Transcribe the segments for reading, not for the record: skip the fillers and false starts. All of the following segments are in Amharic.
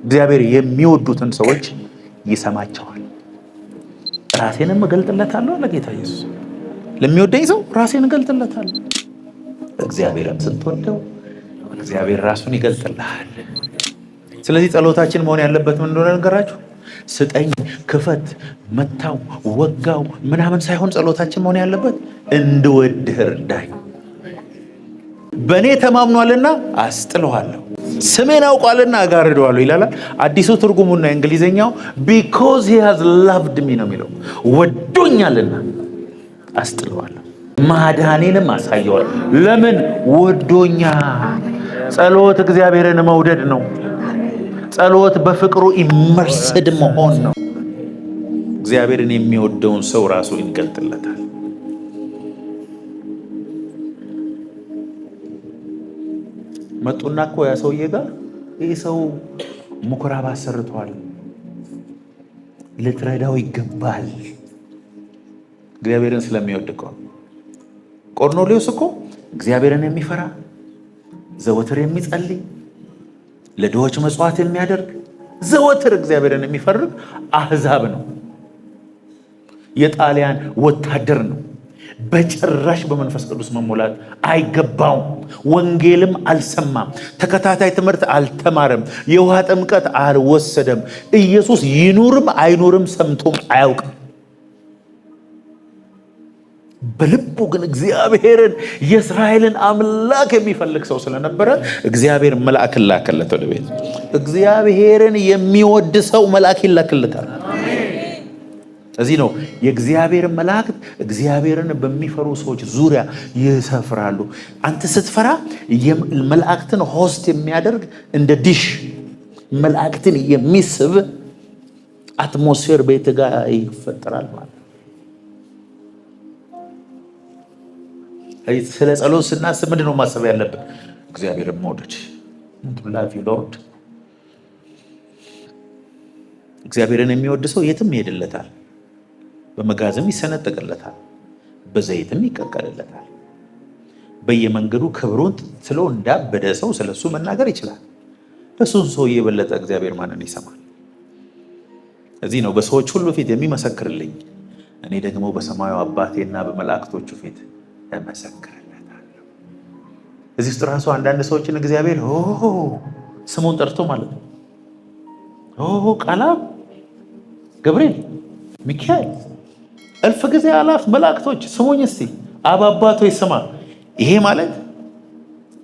እግዚአብሔር የሚወዱትን ሰዎች ይሰማቸዋል። ራሴንም እገልጥለታለሁ አለ ጌታ ኢየሱስ። ለሚወደኝ ሰው ራሴን እገልጥለታለሁ። እግዚአብሔርን ስትወደው እግዚአብሔር ራሱን ይገልጥልሃል። ስለዚህ ጸሎታችን መሆን ያለበት ምን እንደሆነ ነገራችሁ? ስጠኝ፣ ክፈት፣ መታው፣ ወጋው ምናምን ሳይሆን ጸሎታችን መሆን ያለበት እንድወድህ እርዳኝ፣ በእኔ ተማምኗልና አስጥለዋለሁ፣ ስሜን አውቋልና አጋርደዋለሁ ይላል። አዲሱ ትርጉሙና እንግሊዘኛው because he has loved me ነው የሚለው። ወዶኛልና አስጥለዋለሁ፣ ማዳኔንም አሳየዋለሁ። ለምን? ወዶኛል። ጸሎት እግዚአብሔርን መውደድ ነው። ጸሎት በፍቅሩ ኢመርስድ መሆን ነው። እግዚአብሔርን የሚወደውን ሰው ራሱ ይገልጥለታል። መጡና እኮ ያ ሰውዬ ጋር ይህ ሰው ምኩራብ አሰርቷል፣ ልትረዳው ይገባል። እግዚአብሔርን ስለሚወድ እኮ ቆርኔሌዎስ እኮ እግዚአብሔርን የሚፈራ ዘወትር የሚጸልይ ለድሆች መጽዋዕት የሚያደርግ ዘወትር እግዚአብሔርን የሚፈርግ አህዛብ ነው። የጣሊያን ወታደር ነው። በጭራሽ በመንፈስ ቅዱስ መሞላት አይገባውም። ወንጌልም አልሰማም። ተከታታይ ትምህርት አልተማረም። የውሃ ጥምቀት አልወሰደም። ኢየሱስ ይኑርም አይኑርም ሰምቶም አያውቅም። በልቡ ግን እግዚአብሔርን የእስራኤልን አምላክ የሚፈልግ ሰው ስለነበረ እግዚአብሔር መልአክ ላከለት ወደ ቤት። እግዚአብሔርን የሚወድ ሰው መልአክ ይላክለታል። እዚህ ነው የእግዚአብሔር መላእክት እግዚአብሔርን በሚፈሩ ሰዎች ዙሪያ ይሰፍራሉ። አንተ ስትፈራ መላእክትን ሆስት የሚያደርግ እንደ ዲሽ መላእክትን የሚስብ አትሞስፌር ቤት ጋር ይፈጠራል ማለት። ስለ ጸሎት ስናስብ ምንድን ነው ማሰብ ያለብን? እግዚአብሔርን መውደድ። ላቭ ዩ ሎርድ። እግዚአብሔርን የሚወድ ሰው የትም ይሄድለታል። በመጋዝም ይሰነጠቅለታል፣ በዘይትም ይቀቀልለታል። በየመንገዱ ክብሩን ስለ እንዳበደ ሰው ስለሱ መናገር ይችላል። እሱን ሰው የበለጠ እግዚአብሔር ማንን ይሰማል? እዚህ ነው በሰዎች ሁሉ ፊት የሚመሰክርልኝ፣ እኔ ደግሞ በሰማዩ አባቴና በመላእክቶቹ ፊት እመሰክርለታለሁ። እዚህ ውስጥ ራሱ አንዳንድ ሰዎችን እግዚአብሔር ስሙን ጠርቶ ማለት ነው ቃላም፣ ገብርኤል፣ ሚካኤል፣ እልፍ ጊዜ አላፍ መላእክቶች ስሙኝ እስቲ አብ አባቶ ይስማ። ይሄ ማለት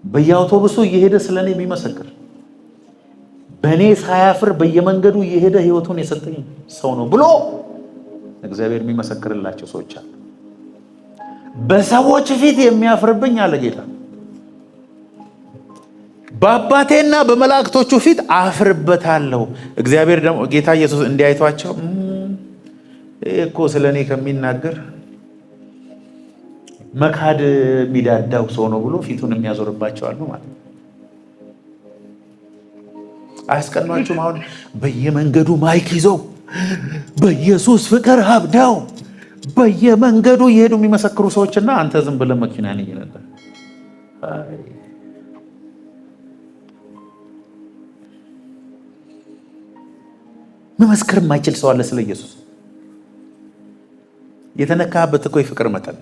በየአውቶቡሱ እየሄደ ስለኔ የሚመሰክር በእኔ ሳያፍር በየመንገዱ እየሄደ ህይወቱን የሰጠኝ ሰው ነው ብሎ እግዚአብሔር የሚመሰክርላቸው ሰዎች አሉ። በሰዎች ፊት የሚያፍርብኝ አለ ጌታ፣ በአባቴና በመላእክቶቹ ፊት አፍርበታለሁ። እግዚአብሔር ደግሞ ጌታ ኢየሱስ እንዲያይቷቸው እኮ ስለኔ ከሚናገር መካድ የሚዳዳው ሰው ነው ብሎ ፊቱን የሚያዞርባቸው አሉ ማለት ነው። አያስቀኗችሁም? አሁን በየመንገዱ ማይክ ይዘው በኢየሱስ ፍቅር አብደው በየመንገዱ እየሄዱ የሚመሰክሩ ሰዎችና አንተ ዝም ብለህ መኪና ነኝ ይላል። መመስከር የማይችል ሰው አለ ስለ ኢየሱስ። የተነካበት እኮ የፍቅር መጠን።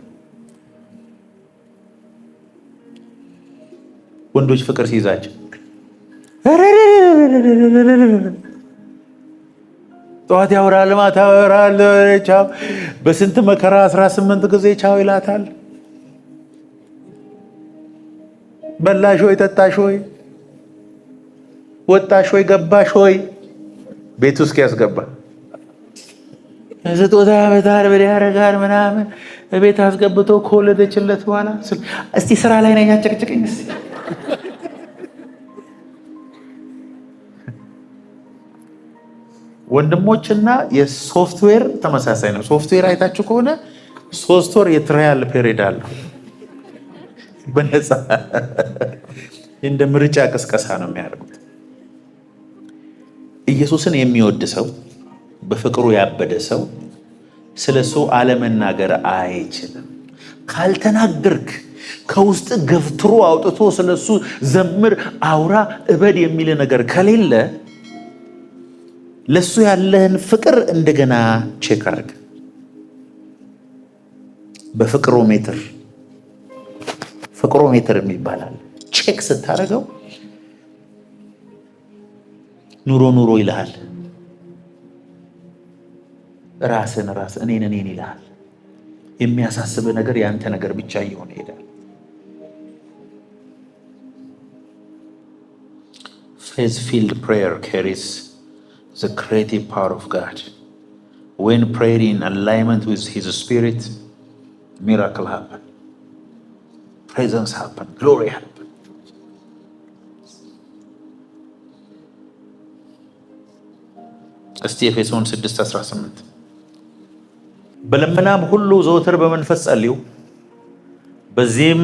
ወንዶች ፍቅር ሲይዛቸው ጠዋት ያወራል፣ ማታ ያወራል፣ ቻው በስንት መከራ 18 ጊዜ ቻው ይላታል። በላሽ ሆይ፣ ጠጣሽ ሆይ፣ ወጣሽ ሆይ፣ ገባሽ ሆይ ቤት ውስጥ ያስገባ ስጦታ ያመጣል፣ በዲያ ያረጋል ምናምን ቤት አስገብቶ ከወለደችለት በኋላ እስቲ ስራ ላይ ነኝ አጨቅጭቅኝ እስቲ ወንድሞችና የሶፍትዌር ተመሳሳይ ነው። ሶፍትዌር አይታችሁ ከሆነ 3 ወር የትራያል ፔሪድ አለው። በነፃ እንደ ምርጫ ቅስቀሳ ነው የሚያደርጉት። ኢየሱስን የሚወድ ሰው፣ በፍቅሩ ያበደ ሰው ስለሱ አለመናገር አይችልም። ካልተናገርክ ከውስጥ ገፍትሮ አውጥቶ ስለሱ ዘምር፣ አውራ፣ እበድ የሚል ነገር ከሌለ ለሱ ያለህን ፍቅር እንደገና ቼክ አድርግ። በፍቅሮሜትር የሚባላል ቼክ ስታደርገው ኑሮ ይልሃል። ራስን እኔን ይልሃል። የሚያሳስብ ነገር ያንተ ነገር ብቻ እየሆነ ይሄዳል። Faith-filled prayer carries the creative power of God. When prayed in alignment with His Spirit, miracle happen, presence happen, glory happen. እስቲ ኤፌሶን 6:18 በልመናም ሁሉ ዘወትር በመንፈስ ጸልዩ፣ በዚህም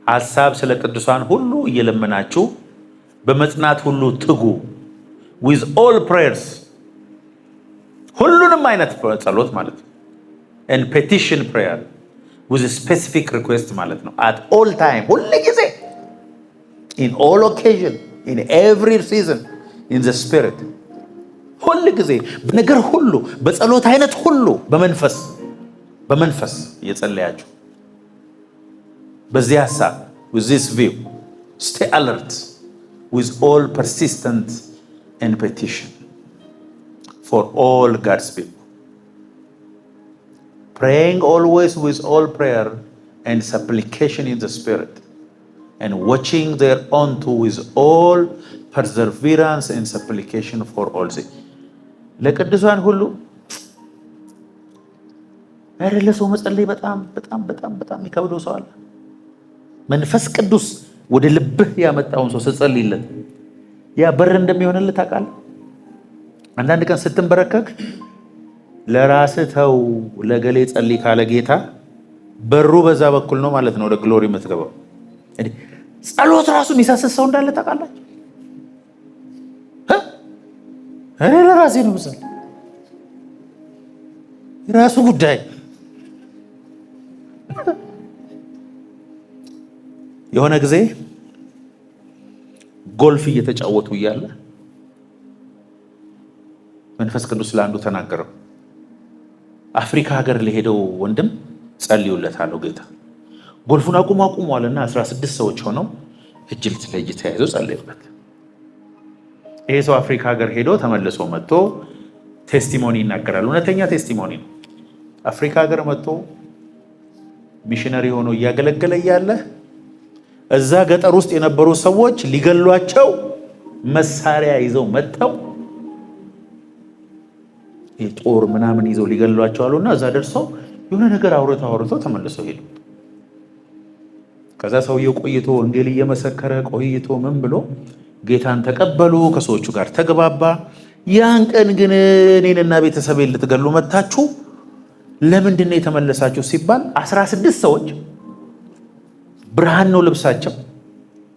ሐሳብ ስለ ቅዱሳን ሁሉ እየለመናችሁ በመጽናት ሁሉ ትጉ። with all prayers ሁሉንም አይነት ጸሎት ማለት ነው። and petition prayer with a specific request ማለት ነው። at all time ሁሉ ጊዜ in all occasion in every season in the spirit ሁሉ ጊዜ በነገር ሁሉ በጸሎት አይነት ሁሉ በመንፈስ እየጸለያችሁ በዚህ ሐሳብ with this view stay alert with all persistence and petition for all God's people, praying always with all prayer and supplication in the Spirit, and watching thereunto with all perseverance and supplication for all things. ለቅዱሳን ሁሉ ለሰው መጸለይ በጣም የሚከብደው ሰው አለ። መንፈስ ቅዱስ ወደ ልብህ ያመጣውን ሰው ስትጸልይለት ያ በር እንደሚሆንልህ ታውቃለህ። አንዳንድ ቀን ስትንበረከክ ለራስህ ተው ለገሌ ጸልይ ካለ ጌታ በሩ በዛ በኩል ነው ማለት ነው ወደ ግሎሪ የምትገባው። ጸሎት ራሱ የሚሳስስ ሰው እንዳለ ታውቃላችሁ። እኔ ለራሴ ነው ብዛል የራሱ ጉዳይ። የሆነ ጊዜ ጎልፍ እየተጫወቱ እያለ መንፈስ ቅዱስ ለአንዱ ተናገረው። አፍሪካ ሀገር ለሄደው ወንድም ጸልዩለታለሁ ጌታ ጎልፉን አቁሟልና 16 ሰዎች ሆነው እጅ ለእጅ ተያይዘው ጸለዩለት። ይሄ ሰው አፍሪካ ሀገር ሄዶ ተመልሶ መጥቶ ቴስቲሞኒ ይናገራል። እውነተኛ ቴስቲሞኒ ነው። አፍሪካ ሀገር መጥቶ ሚሽነሪ ሆኖ እያገለገለ እያለ እዛ ገጠር ውስጥ የነበሩ ሰዎች ሊገሏቸው መሳሪያ ይዘው መጥተው የጦር ምናምን ይዘው ሊገሏቸው አሉና እዛ ደርሰው የሆነ ነገር አውርተው ተመልሰው ሄዱ። ከዛ ሰውየው ቆይቶ ወንጌል እየመሰከረ ቆይቶ ምን ብሎ ጌታን ተቀበሉ፣ ከሰዎቹ ጋር ተግባባ። ያን ቀን ግን እኔንና ቤተሰቤን ልትገሉ መጣችሁ፣ ለምንድን ነው የተመለሳችሁ ሲባል 16 ሰዎች ብርሃን ነው ልብሳቸው፣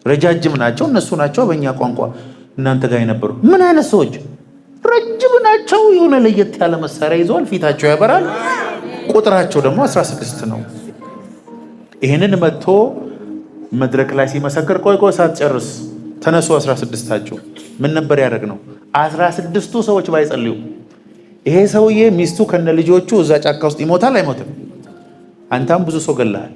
ረጃጅም ናቸው፣ እነሱ ናቸው በእኛ ቋንቋ እናንተ ጋር የነበሩ። ምን አይነት ሰዎች? ረጅም ናቸው፣ የሆነ ለየት ያለ መሳሪያ ይዘዋል፣ ፊታቸው ያበራል፣ ቁጥራቸው ደግሞ 16 ነው። ይህንን መጥቶ መድረክ ላይ ሲመሰክር ቆይ ሳትጨርስ ተነሱ 16ታችሁ። ምን ነበር ያደረግነው? 16ቱ ሰዎች ባይጸልዩ ይሄ ሰውዬ ሚስቱ ከነ ልጆቹ እዛ ጫካ ውስጥ ይሞታል አይሞትም? አንተም ብዙ ሰው ገለሃል።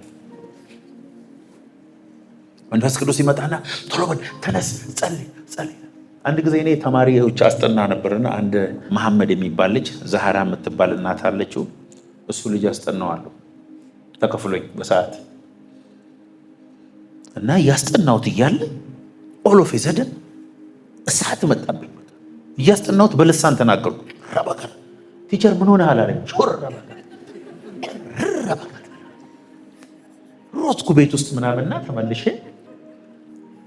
መንፈስ ቅዱስ ይመጣና ቶሎ በል ተነስ ጸልይ። አንድ ጊዜ እኔ ተማሪዎች አስጠና ነበርና አንድ መሐመድ የሚባል ልጅ ዛህራ የምትባል እናት አለችው። እሱ ልጅ አስጠናዋለሁ ተከፍሎኝ በሰዓት እና ያስጠናውት እያለ ኦሎፍ ዘደን እሳት መጣብኝ። እያስጠናውት በልሳን ተናገርኩ። ረባከር ቲቸር ምን ሆነሃል አለኝ። ረባከር ሮጥኩ ቤት ውስጥ ምናምንና ተመልሼ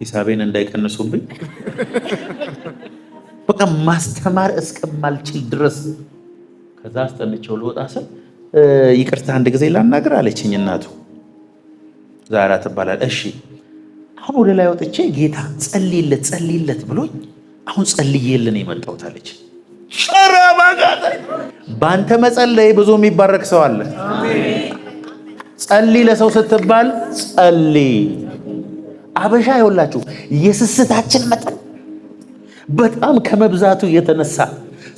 ሂሳቤን እንዳይቀንሱብኝ በቃ ማስተማር እስከማልችል ድረስ ከዛ አስጠንቼው ልወጣ ስል ይቅርታ አንድ ጊዜ ላናግር አለችኝ እናቱ። ዛራ ትባላል። እሺ አሁን ወደ ላይ ወጥቼ ጌታ ጸልይለት ብሎኝ አሁን ጸልዬልን የመጣሁት አለች። ሸራባጋታ ባንተ መጸለይ ብዙ የሚባረክ ሰው አለ። ጸልይ ለሰው ስትባል ጸልይ። አበሻ ይኸውላችሁ የስስታችን መጠን በጣም ከመብዛቱ የተነሳ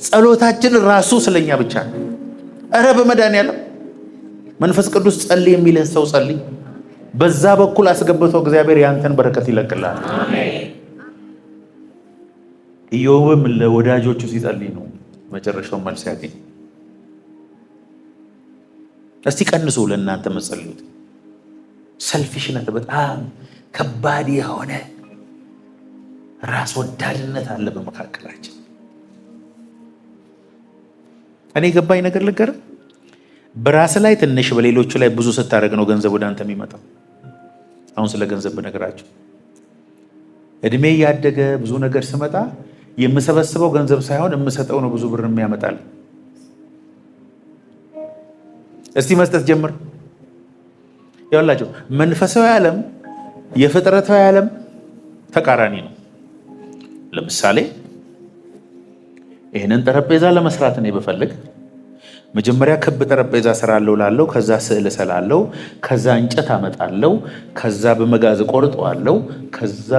ጸሎታችን ራሱ ስለኛ ብቻ ነው። እረ በመድኃኒዓለም መንፈስ ቅዱስ ጸልይ የሚልህ ሰው ጸልይ። በዛ በኩል አስገብቶ እግዚአብሔር ያንተን በረከት ይለቅልሃል። ኢዮብም ለወዳጆቹ ሲጸልይ ነው መጨረሻውን መልስ ያገኝ። እስቲ ቀንሱ ለእናንተ መጸልዩት። ሰልፊሽነት በጣም ከባድ የሆነ ራስ ወዳድነት አለ በመካከላችን። እኔ ገባኝ ነገር ልገር፣ በራስ ላይ ትንሽ በሌሎቹ ላይ ብዙ ስታደርግ ነው ገንዘብ ወደ አንተ የሚመጣው። አሁን ስለ ገንዘብ ብነግራችሁ እድሜ እያደገ ብዙ ነገር ስመጣ የምሰበስበው ገንዘብ ሳይሆን የምሰጠው ነው ብዙ ብር የሚያመጣል። እስቲ መስጠት ጀምር። ያላችሁ መንፈሳዊ ዓለም የፍጥረታዊ ዓለም ተቃራኒ ነው። ለምሳሌ ይህንን ጠረጴዛ ለመስራት እኔ ብፈልግ መጀመሪያ ክብ ጠረጴዛ ሰራለሁ ላለው፣ ከዛ ስዕል እሰላለሁ፣ ከዛ እንጨት አመጣለሁ፣ ከዛ በመጋዝ ቆርጠዋለሁ፣ ከዛ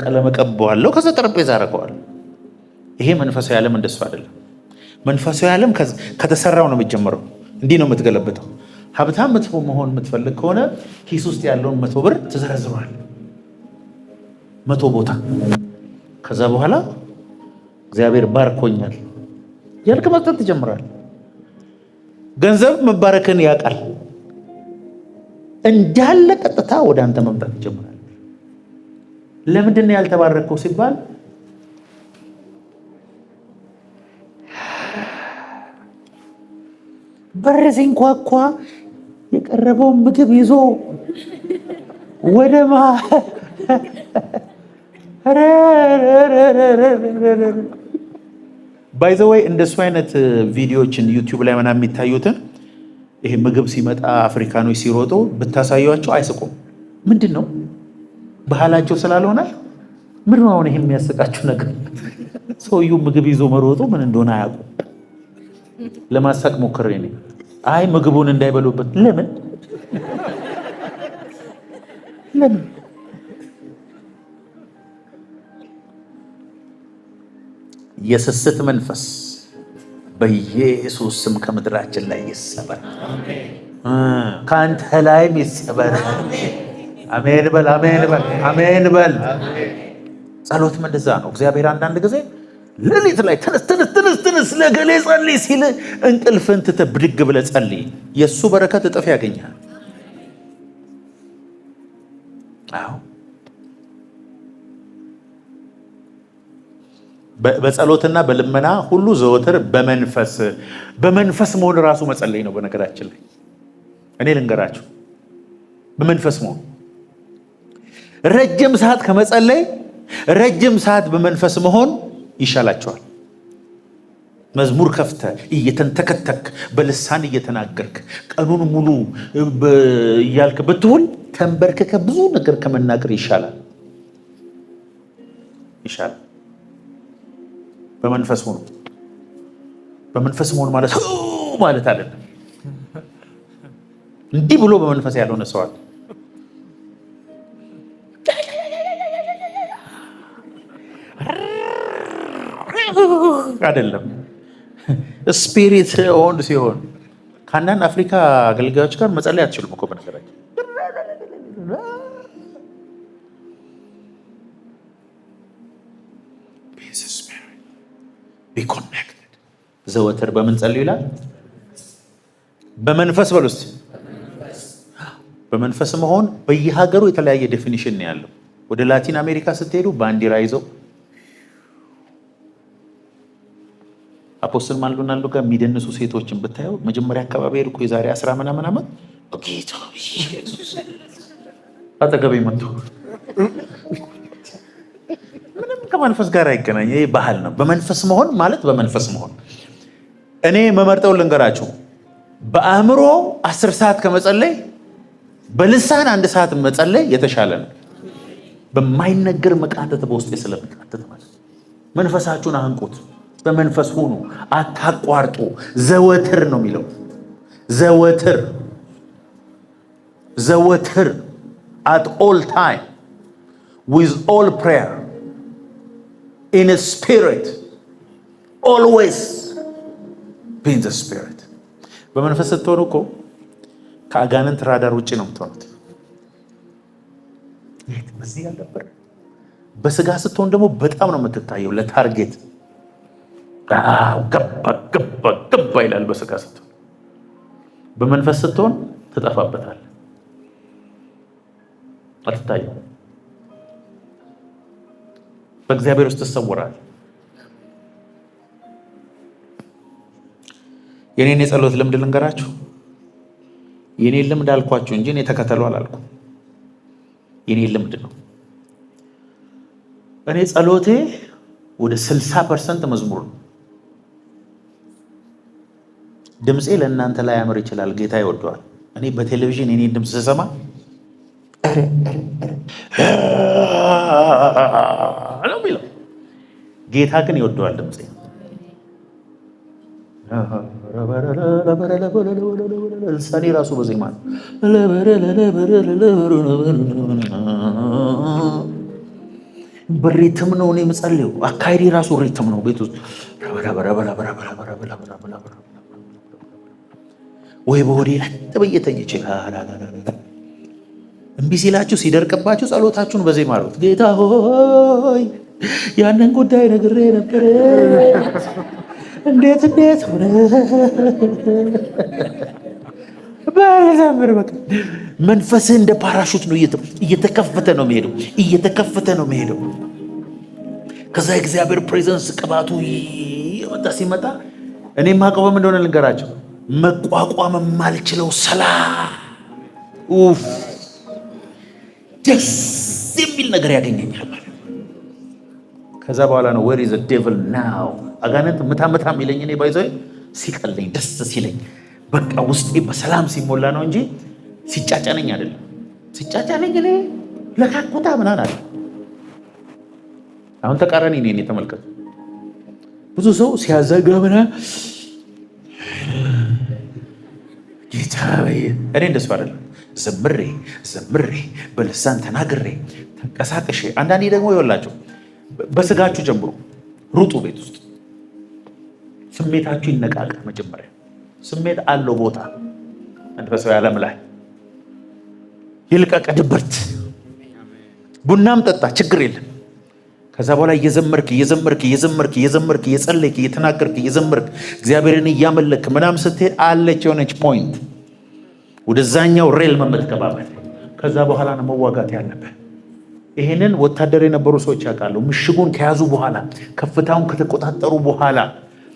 ቀለም ቀባዋለሁ፣ ከዛ ጠረጴዛ አደርገዋለሁ። ይሄ መንፈሳዊ ዓለም እንደሱ አይደለም። መንፈሳዊ ዓለም ከተሰራው ነው የሚጀምረው። እንዲህ ነው የምትገለብጠው። ሀብታም መሆን የምትፈልግ ከሆነ ኪስ ውስጥ ያለውን 100 ብር ትዘረዝሯል፣ 100 ቦታ። ከዛ በኋላ እግዚአብሔር ባርኮኛል ያልክ መስጠት ትጀምራል። ገንዘብ መባረክን ያውቃል። እንዳለ ቀጥታ ወደ አንተ መምጣት ይጀምራል። ለምንድን ነው ያልተባረከው ሲባል በር ሲንኳኳ የቀረበውን ምግብ ይዞ ወደ ባይ ዘ ወይ እንደሱ አይነት ቪዲዮዎችን ዩቲዩብ ላይ ምናምን የሚታዩትን ይሄ ምግብ ሲመጣ አፍሪካኖች ሲሮጡ ብታሳዩቸው አይስቁም። ምንድን ነው ባህላቸው ስላልሆነ ምን ነው አሁን ይሄ የሚያስቃችሁ ነገር? ሰውየው ምግብ ይዞ መሮጡ ምን እንደሆነ አያውቁም። ለማሳቅ ሞክሬ ነው። አይ ምግቡን እንዳይበሉበት። ለምን የስስት መንፈስ በኢየሱስ ስም ከምድራችን ላይ ይሰበር፣ ከአንተ ላይም ይሰበር። አሜን በል፣ አሜን በል፣ አሜን በል። ጸሎትም እንደዛ ነው። እግዚአብሔር አንዳንድ ጊዜ ሌሊት ላይ ተነስ ለገሌ ጸልይ ሲል እንቅልፍን ትተህ ብድግ ብለህ ጸልይ። የእሱ በረከት እጥፍ ያገኛል። አዎ በጸሎትና በልመና ሁሉ ዘወትር በመንፈስ መሆን ራሱ መጸለይ ነው። በነገራችን ላይ እኔ ልንገራችሁ፣ በመንፈስ መሆን ረጅም ሰዓት ከመጸለይ ረጅም ሰዓት በመንፈስ መሆን ይሻላቸዋል። መዝሙር ከፍተ እየተንተከተክ በልሳን እየተናገርክ ቀኑን ሙሉ እያልክ ብትውል ተንበርክከ ብዙ ነገር ከመናገር ይሻላል። በመንፈስ ሆኖ በመንፈስ መሆን ማለት አይደለም። እንዲህ ብሎ በመንፈስ ያልሆነ ሰው አለ። አይደለም ስፒሪት ኦን ሲሆን ከአንዳንድ አፍሪካ አገልጋዮች ጋር መጸለይ አትችሉም እኮ በነገራችን። ዘወትር በምን ጸልዩ ይላል? በመንፈስ በሉ እስቲ። በመንፈስ መሆን በየሀገሩ የተለያየ ዴፊኒሽን ነው ያለው። ወደ ላቲን አሜሪካ ስትሄዱ ባንዲራ ይዘው አፖስትል ማልዶናልዶ ጋር የሚደንሱ ሴቶችን ብታየው መጀመሪያ አካባቢ ሄድኩ የዛሬ 10 ምናምን ዓመት ጌታ ኢየሱስ አጠገቤ መጥቶ ምንም ከመንፈስ ጋር አይገናኝ። ይሄ ባህል ነው። በመንፈስ መሆን ማለት በመንፈስ መሆን እኔ መመርጠው ልንገራችሁ፣ በአእምሮ 10 ሰዓት ከመጸለይ በልሳን 1 ሰዓት መጸለይ የተሻለ ነው። በማይነገር መቃተት በውስጤ ስለሚቃተት ማለት መንፈሳችሁን አንቁት። በመንፈስ ሁኑ፣ አታቋርጡ። ዘወትር ነው የሚለው። ዘወትር at all time with all prayer in a spirit. Always be in the spirit. በመንፈስ ስትሆኑ እኮ ከአጋንንት ራዳር ውጭ ነው የምትሆኑት። በዚህ ያልነበር በስጋ ስትሆን ደግሞ በጣም ነው የምትታየው ለታርጌት ገባ ይላል። በስጋ ስትሆን፣ በመንፈስ ስትሆን ትጠፋበታል፣ አትታየው። በእግዚአብሔር ውስጥ ትሰወራል። የኔን የጸሎት ልምድ ልንገራችሁ። የኔን ልምድ አልኳችሁ እንጂ እኔ ተከተሉ አላልኩም። የኔን ልምድ ነው። እኔ ጸሎቴ ወደ 60% መዝሙር ነው። ድምፄ ለእናንተ ላይ ያምር ይችላል፣ ጌታ ይወደዋል። እኔ በቴሌቪዥን የኔን ድምፅ ስሰማ ነው የሚለው፣ ጌታ ግን ይወደዋል ድምፄ። ሰኔ ራሱ በዜማ ነው። በሪትም ነው እኔ የምጸልየው። አካሄዴ ራሱ ሪትም ነው። ቤት ውስጥ ወይ በሆዴ ለጥበየተኝ ይችላል። እምቢ ሲላችሁ ሲደርቅባችሁ ጸሎታችሁን በዜማ አሉት። ጌታ ሆይ ያንን ጉዳይ ነግሬ ነበር፣ እንዴት ሆነ በዘምር። በቃ መንፈስህ እንደ ፓራሹት ነው፣ እየተከፈተ ነው የሚሄደው። ከዛ የእግዚአብሔር ፕሬዘንስ ቅባቱ ሲመጣ እኔ ማቀበም እንደሆነ ልንገራቸው፣ መቋቋም የማልችለው ሰላም፣ ደስ የሚል ነገር ያገኘኛል ማለት። ከዛ በኋላ ነው where is the devil now? አጋንንት ምታ የሚለኝ እኔ ባይዘይ ሲቀለኝ ደስ ሲለኝ በቃ ውስጤ በሰላም ሲሞላ ነው እንጂ ሲጫጫነኝ አይደለም። ሲጫጫነኝ እኔ ለካኩታ ምናምን አለ። አሁን ተቃራኒ ነኝ። ተመልከቱ፣ ብዙ ሰው ሲያዘጋ ምናምን ጌታ እኔ እንደሱ አይደለም። ዘምሬ በልሳን ተናግሬ ተንቀሳቅሼ። አንዳንዴ ደግሞ ይወላቸው በስጋችሁ ጀምሮ ሩጡ። ቤት ውስጥ ስሜታችሁ ይነቃቃ። መጀመሪያ ስሜት አለው ቦታ መንፈሳዊ ዓለም ላይ ይልቀቅ። ድብርት ቡናም ጠጣ፣ ችግር የለም። ከዛ በኋላ እየዘመርክ እየጸለይክ እየተናገርክ እየዘመርክ እግዚአብሔርን እያመለክ ምናምን ስትሄድ አለች የሆነች ፖይንት ወደዛኛው ሬል መመትከባበት። ከዛ በኋላ ነው መዋጋት ያለበት። ይሄንን ወታደር የነበሩ ሰዎች ያውቃሉ። ምሽጉን ከያዙ በኋላ ከፍታውን ከተቆጣጠሩ በኋላ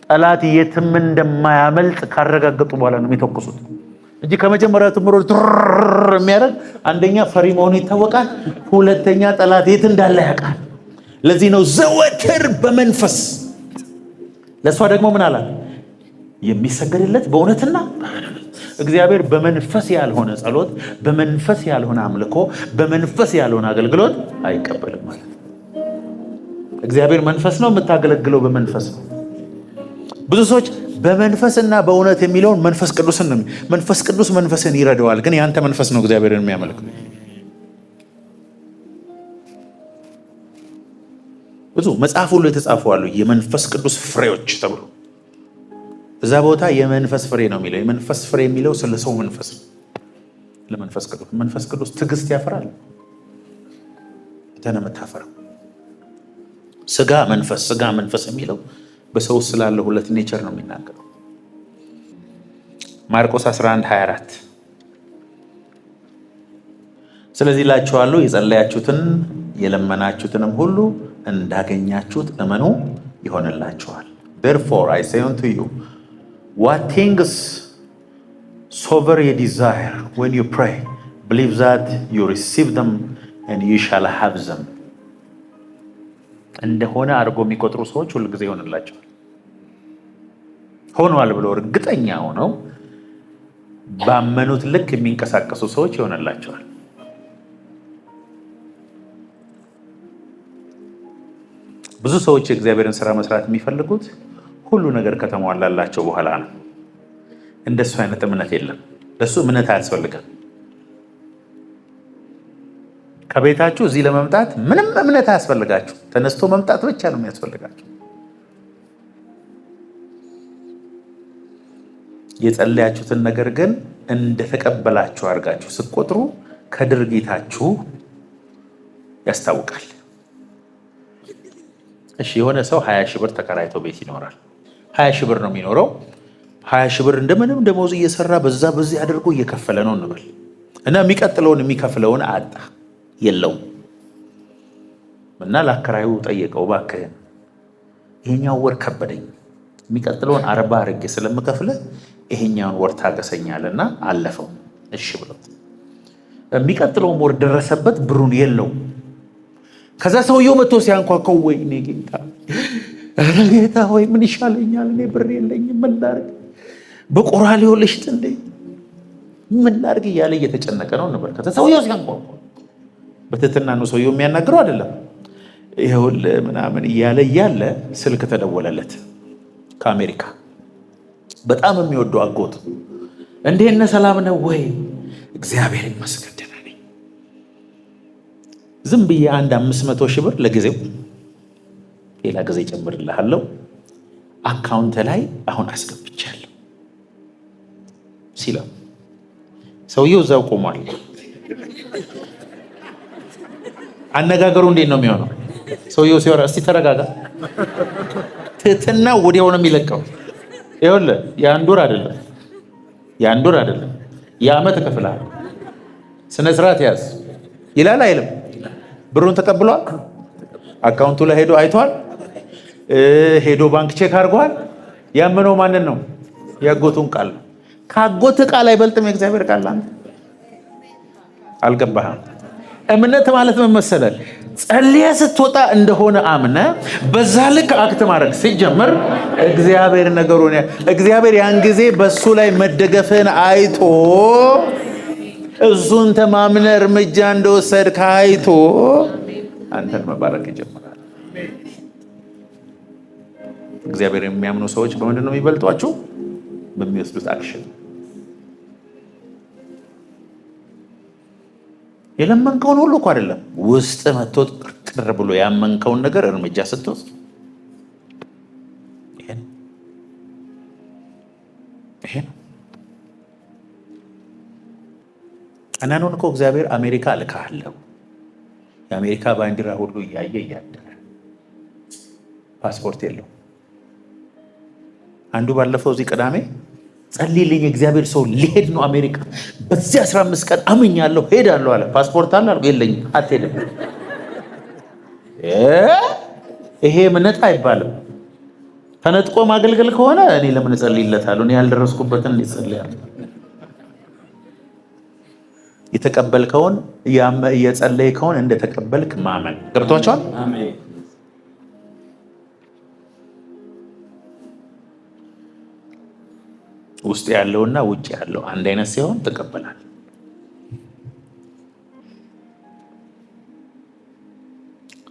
ጠላት የትም እንደማያመልጥ ካረጋገጡ በኋላ ነው የሚተኩሱት እንጂ ከመጀመሪያው ትምሮ የሚያደርግ አንደኛ ፈሪ መሆኑ ይታወቃል፣ ሁለተኛ ጠላት የት እንዳለ ያውቃል። ለዚህ ነው ዘወትር በመንፈስ። ለእሷ ደግሞ ምን አላት? የሚሰገድለት በእውነትና እግዚአብሔር በመንፈስ ያልሆነ ጸሎት፣ በመንፈስ ያልሆነ አምልኮ፣ በመንፈስ ያልሆነ አገልግሎት አይቀበልም ማለት ነው። እግዚአብሔር መንፈስ ነው፣ የምታገለግለው በመንፈስ ነው። ብዙ ሰዎች በመንፈስና በእውነት የሚለውን መንፈስ ቅዱስን ነው። መንፈስ ቅዱስ መንፈስን ይረዳዋል፣ ግን ያንተ መንፈስ ነው እግዚአብሔርን የሚያመልክ። ብዙ መጽሐፍ ሁሉ የተጻፉ አሉ የመንፈስ ቅዱስ ፍሬዎች ተብሎ። እዛ ቦታ የመንፈስ ፍሬ ነው የሚለው። የመንፈስ ፍሬ የሚለው ስለ ሰው መንፈስ ነው። ለመንፈስ ቅዱስ መንፈስ ቅዱስ ትዕግስት ያፈራል። እንትን የምታፈራው ስጋ መንፈስ የሚለው በሰው ስላለ ሁለት ኔቸር ነው የሚናገረው። ማርቆስ 11:24 ስለዚህ እላችኋለሁ የጸለያችሁትን የለመናችሁትንም ሁሉ እንዳገኛችሁት እመኑ ይሆንላችኋል። Therefore I say unto you, what things soever ye desire when you pray, believe that you receive them and you shall have them. እንደሆነ አድርጎ የሚቆጥሩ ሰዎች ሁሉ ጊዜ ይሆንላቸዋል። ሆኗል ብሎ እርግጠኛ ሆነው ባመኑት ልክ የሚንቀሳቀሱ ሰዎች ይሆንላቸዋል። ብዙ ሰዎች የእግዚአብሔርን ስራ መስራት የሚፈልጉት ሁሉ ነገር ከተሟላላቸው በኋላ ነው። እንደሱ አይነት እምነት የለም። ለሱ እምነት አያስፈልግም። ከቤታችሁ እዚህ ለመምጣት ምንም እምነት አያስፈልጋችሁ። ተነስቶ መምጣት ብቻ ነው የሚያስፈልጋችሁ። የጸለያችሁትን ነገር ግን እንደተቀበላችሁ አድርጋችሁ ስትቆጥሩ ከድርጊታችሁ ያስታውቃል። እሺ የሆነ ሰው 20 ሺህ ብር ተከራይቶ ቤት ይኖራል። 20 ሺህ ብር ነው የሚኖረው። 20 ሺህ ብር እንደምንም ደሞዝ እየሰራ በዛ በዚህ አድርጎ እየከፈለ ነው እንበል እና የሚቀጥለውን የሚከፍለውን አጣ የለውም እና ለአከራዩ ጠየቀው፣ እባክህን ይሄኛው ወር ከበደኝ፣ የሚቀጥለውን 40 አድርጌ ስለምከፍለ ይሄኛውን ወር ታገሰኛልና አለፈው። እሺ ብሎት የሚቀጥለውን ወር ደረሰበት፣ ብሩን የለውም። ከዛ ሰውየው መጥቶ ሲያንኳኳው ወይኔ ጌታ፣ ኧረ ጌታ ሆይ ምን ይሻለኛል? እኔ ብር የለኝም፣ ምን ላድርግ? በቆራሌው ልሽጥ እንዴ? ምን ላድርግ እያለ እየተጨነቀ ነው እንበል። ከዛ ሰውየው ሲያንኳኳ በትህትና ነው ሰውየው የሚያናግረው አይደለም። ይኸውልህ ምናምን እያለ ስልክ ተደወለለት ከአሜሪካ። በጣም የሚወደው አጎት። እንዴት ነህ? ሰላም ነው ወይ? እግዚአብሔር ይመስገን ደህና ነኝ። ዝም ብዬ አንድ 500 ሺህ ብር ለጊዜው፣ ሌላ ጊዜ ጨምርልሃለሁ፣ አካውንት ላይ አሁን አስገብቻለሁ ሲለው ሰውየው እዛው ቆሟል። አነጋገሩ እንዴት ነው የሚሆነው? ሰውየው ሲወራ እስቲ ተረጋጋ። ትህትና ወዲያው ነው የሚለቀው። ይኸውልህ የአንድ ወር አይደለም የዓመት እከፍልሃለሁ፣ ስነ ስርዓት ያዝ ይላል አይልም? ብሩን ተቀብሏል። አካውንቱ ላይ ሄዶ አይቷል። ሄዶ ባንክ ቼክ አድርጓል። ያመነው ማንን ነው? ያጎቱን ቃል ነው። ካጎት ቃል አይበልጥም የእግዚአብሔር ቃል። አንተ አልገባህም? እምነት ማለት ምን መሰለህ? ጸልየህ ስትወጣ እንደሆነ አምነ በዛ ልክ አክት ማድረግ ሲጀምር እግዚአብሔር ያን ጊዜ በሱ ላይ መደገፍህን አይቶ እሱን ተማምነ እርምጃ እንደወሰድክ አይቶ አንተን መባረክ ይጀምራል። እግዚአብሔር የሚያምኑ ሰዎች በምንድን ነው የሚበልጧቸው? በሚወስዱት አክሽን። የለመንከውን ሁሉ እኮ አይደለም፣ ውስጥ መጥቶ ቅር ብሎ ያመንከውን ነገር እርምጃ ስትወስድ ይሄ ነው። አናኑን እኮ እግዚአብሔር አሜሪካ እልክሃለሁ፣ የአሜሪካ ባንዲራ ሁሉ እያየ እያደረ ፓስፖርት የለው። አንዱ ባለፈው እዚህ ቅዳሜ ጸልይልኝ እግዚአብሔር ሰው ሊሄድ ነው አሜሪካ፣ በዚህ 15 ቀን አምኛለሁ ሄዳለሁ አለ። ፓስፖርት አለ አልኩ፣ የለኝም። አትሄድም። ይሄ እምነት አይባልም። ተነጥቆ ማገልገል ከሆነ እኔ ለምን እጸልይለታለሁ? እኔ ያልደረስኩበትን እጸልያለሁ። የተቀበልከውን እየጸለይከውን እንደተቀበልክ ማመን ገብቷቸዋል። አሜን። ውስጥ ያለውና ውጭ ያለው አንድ አይነት ሲሆን ተቀበላል።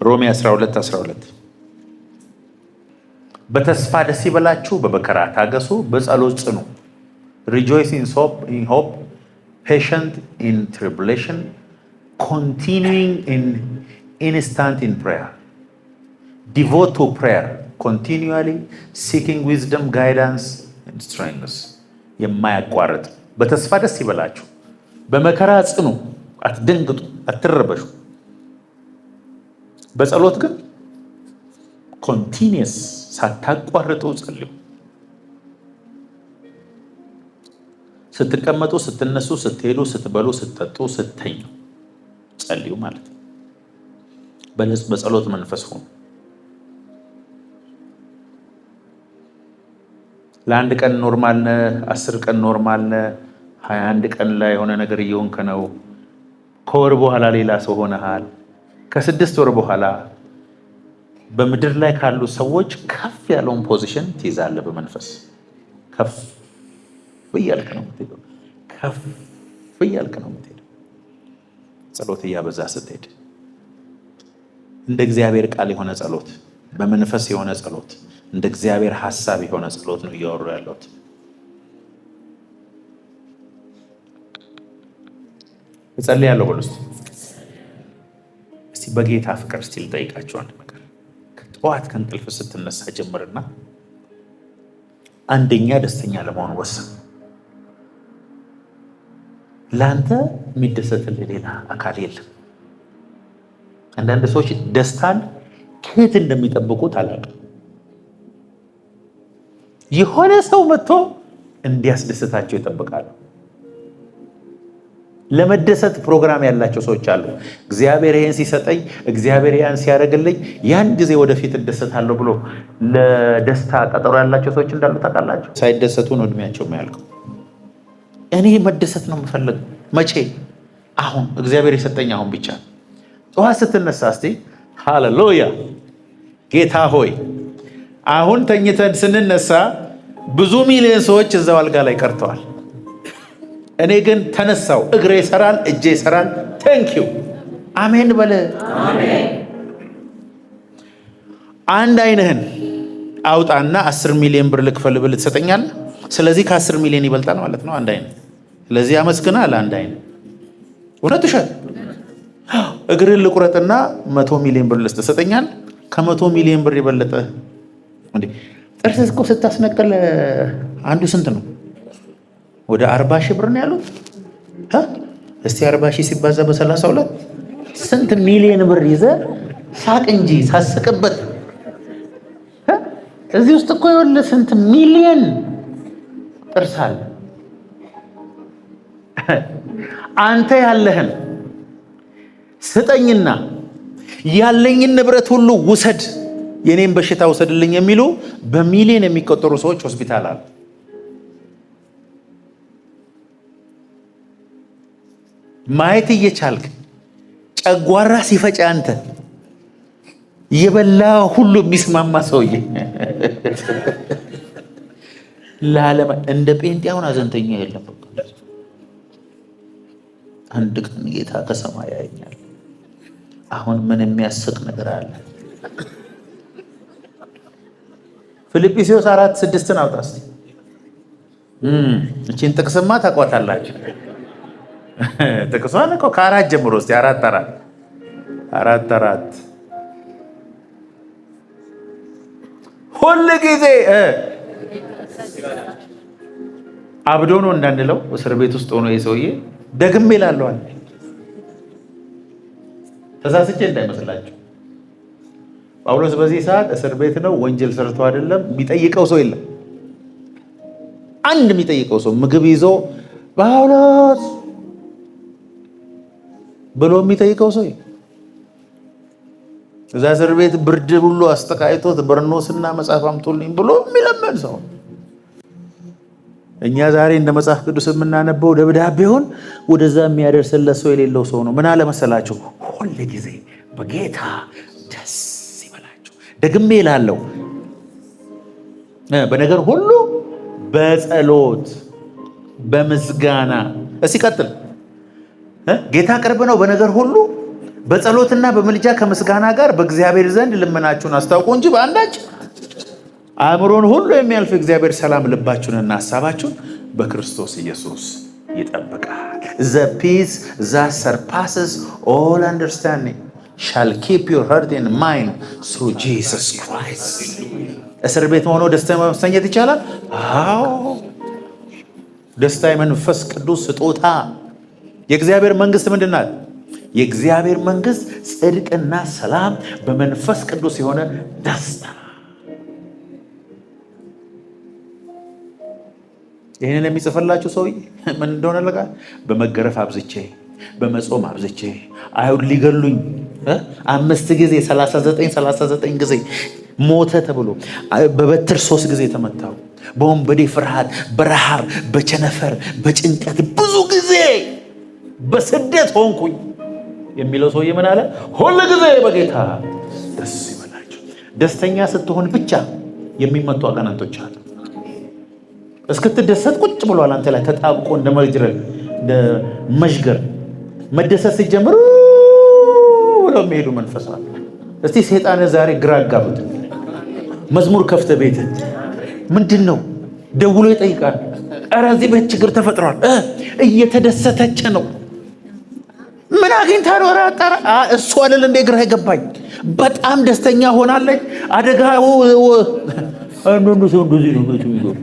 ሮሜ 12:12 በተስፋ ደስ ይበላችሁ፣ በመከራ ታገሱ፣ በጸሎት ጽኑ። rejoice in hope, patient in tribulation, continuing in instant in prayer, devote to prayer, continually seeking wisdom, guidance and strength. የማያቋርጥ በተስፋ ደስ ይበላችሁ፣ በመከራ ጽኑ፣ አትደንግጡ፣ አትረበሹ። በጸሎት ግን ኮንቲኒየስ ሳታቋርጡ ጸልዩ። ስትቀመጡ፣ ስትነሱ፣ ስትሄዱ፣ ስትበሉ፣ ስትጠጡ፣ ስትተኙ ጸልዩ ማለት ነው። በጸሎት መንፈስ ሁኑ። ለአንድ ቀን ኖርማል ነህ፣ 10 ቀን ኖርማል ነህ፣ 21 ቀን ላይ የሆነ ነገር እየሆንክ ነው። ከወር በኋላ ሌላ ሰው ሆነሃል። ከ6 ወር በኋላ በምድር ላይ ካሉ ሰዎች ከፍ ያለውን ፖዚሽን ትይዛለህ። በመንፈስ ከፍ እያልክ ነው የምትሄደው። ከፍ እያልክ ነው የምትሄደው። ጸሎት እያበዛ ስትሄድ እንደ እግዚአብሔር ቃል የሆነ ጸሎት፣ በመንፈስ የሆነ ጸሎት፣ እንደ እግዚአብሔር ሐሳብ የሆነ ጸሎት ነው እያወሩ ያለሁት። እጸልያለሁ በሉ እስቲ። በጌታ ፍቅር እስቲ ልጠይቃችሁ አንድ ነገር። ጠዋት ከእንቅልፍ ስትነሳ ጀምርና አንደኛ ደስተኛ ለመሆን ወስን። ለአንተ የሚደሰትልህ ሌላ አካል የለም። አንዳንድ ሰዎች ደስታን ከየት እንደሚጠብቁት አላውቅም። የሆነ ሰው መጥቶ እንዲያስደስታቸው ይጠብቃሉ። ለመደሰት ፕሮግራም ያላቸው ሰዎች አሉ። እግዚአብሔር ይሄን ሲሰጠኝ፣ እግዚአብሔር ያን ሲያደርግልኝ ያን ጊዜ ወደፊት እደሰታለሁ ብሎ ለደስታ ቀጠሮ ያላቸው ሰዎች እንዳሉ ታውቃላችሁ። ሳይደሰቱ ነው እድሜያቸው የሚያልቀው። እኔ መደሰት ነው የምፈልግ። መቼ? አሁን እግዚአብሔር የሰጠኝ አሁን ብቻ። ጠዋት ስትነሳ እስቲ ሃሌሉያ ጌታ ሆይ። አሁን ተኝተን ስንነሳ ብዙ ሚሊዮን ሰዎች እዛው አልጋ ላይ ቀርተዋል። እኔ ግን ተነሳው፣ እግሬ ይሰራል፣ እጄ ይሰራል። ቴንኪው አሜን በለ። አንድ አይንህን አውጣና 10 ሚሊዮን ብር ልክፈል ብል ትሰጠኛለህ? ስለዚህ ከ10 ሚሊዮን ይበልጣል ማለት ነው አንድ አይን። ስለዚህ አመስግና ለአንድ አይን። እውነት ውሸት? እግርን ልቁረጥና 100 ሚሊዮን ብር ልስጥ ትሰጠኛለህ? ከ100 ሚሊዮን ብር የበለጠ እንዴ? ጥርስ እኮ ስታስነቅል አንዱ ስንት ነው? ወደ 40 ሺህ ብር ነው ያሉት። እስቲ 40 ሺህ ሲባዛ በ32 ስንት ሚሊዮን ብር ይዘህ ሳቅ እንጂ ሳስቅበት። እዚህ ውስጥ እኮ ይኸውልህ ስንት ሚሊዮን ጥርስ አለ። አንተ ያለህን ስጠኝና ያለኝን ንብረት ሁሉ ውሰድ፣ የኔን በሽታ ውሰድልኝ የሚሉ በሚሊዮን የሚቆጠሩ ሰዎች ሆስፒታል አሉ። ማየት እየቻልክ ጨጓራ ሲፈጭ አንተ የበላ ሁሉ የሚስማማ ሰውዬ ለዓለም እንደ ጴንጤ አሁን አዘንተኛ የለም። አንድ ቀን ጌታ ከሰማይ ያየኛል። አሁን ምን የሚያስቅ ነገር አለ? ፊልጵስዩስ 4:6 አውጣ እስቲ። እቺን ጥቅስማ ታቋታላችሁ። ጥቅሷን እኮ ከ4 ጀምሮ እስቲ 4 ሁል ጊዜ አብዶ ነው እንዳንለው እስር ቤት ውስጥ ሆኖ የሰውዬ ደግሜ እላለዋል። ተሳስቼ እንዳይመስላችሁ። ጳውሎስ በዚህ ሰዓት እስር ቤት ነው፣ ወንጀል ሰርቶ አይደለም። የሚጠይቀው ሰው የለም። አንድ የሚጠይቀው ሰው ምግብ ይዞ ጳውሎስ ብሎ የሚጠይቀው ሰው እዛ እስር ቤት ብርድ ሁሉ አስተቃይቶት በርኖስና መጽሐፍ አምጡልኝ ብሎ የሚለመን ሰው። እኛ ዛሬ እንደ መጽሐፍ ቅዱስ የምናነበው ደብዳቤውን ወደዛ የሚያደርስለት ሰው የሌለው ሰው ነው። ምን አለ መሰላችሁ? ሁል ጊዜ በጌታ ደስ ይበላችሁ። ደግሜ እላለሁ በነገር ሁሉ በጸሎት በምስጋና። እስኪ ቀጥል። ጌታ ቅርብ ነው። በነገር ሁሉ በጸሎትና በምልጃ ከምስጋና ጋር በእግዚአብሔር ዘንድ ልመናችሁን አስታውቁ እንጂ በአንዳች አእምሮን ሁሉ የሚያልፍ እግዚአብሔር ሰላም ልባችሁንና ሀሳባችሁን በክርስቶስ ኢየሱስ ይጠብቃል። The peace that surpasses all understanding shall keep your heart and mind through Jesus Christ. እስር ቤት ሆኖ ደስታ ማግኘት ይቻላል? አዎ፣ ደስታ የመንፈስ ቅዱስ ስጦታ። የእግዚአብሔር መንግስት ምንድን ናት? የእግዚአብሔር መንግስት ጽድቅና ሰላም በመንፈስ ቅዱስ የሆነ ደስታ። ይህንን የሚጽፈላችሁ ሰውዬ ምን እንደሆነ ለቃ በመገረፍ አብዝቼ በመጾም አብዝቼ አይሁድ ሊገሉኝ 5 ጊዜ 39 ጊዜ ሞተ ተብሎ በበትር 3 ጊዜ ተመታው። በወንበዴ ፍርሃት፣ በረሃብ፣ በቸነፈር፣ በጭንቀት ብዙ ጊዜ በስደት ሆንኩኝ የሚለው ሰውዬ ምን አለ? ሁሉ ጊዜ በጌታ ደስ ይበላችሁ። ደስተኛ ስትሆን ብቻ የሚመጡ አጋንንቶች አሉ። እስክትደሰት ቁጭ ብሏል አንተ ላይ ተጣብቆ እንደ መዥገር። መደሰት ሲጀምር ብለው የሚሄዱ መንፈስ አለ። እስቲ ሰይጣን ዛሬ ግራ አጋቡት። መዝሙር ከፍተ ቤት ምንድን ነው ደውሎ ይጠይቃል። ኧረ እዚህ ቤት ችግር ተፈጥሯል። እየተደሰተች ነው። ምን አግኝታ ነው አጣራ እሷ አይደል እንደ ግራ ይገባኝ። በጣም ደስተኛ ሆናለች። አደጋው አንዱ ሰው እንደዚህ ነው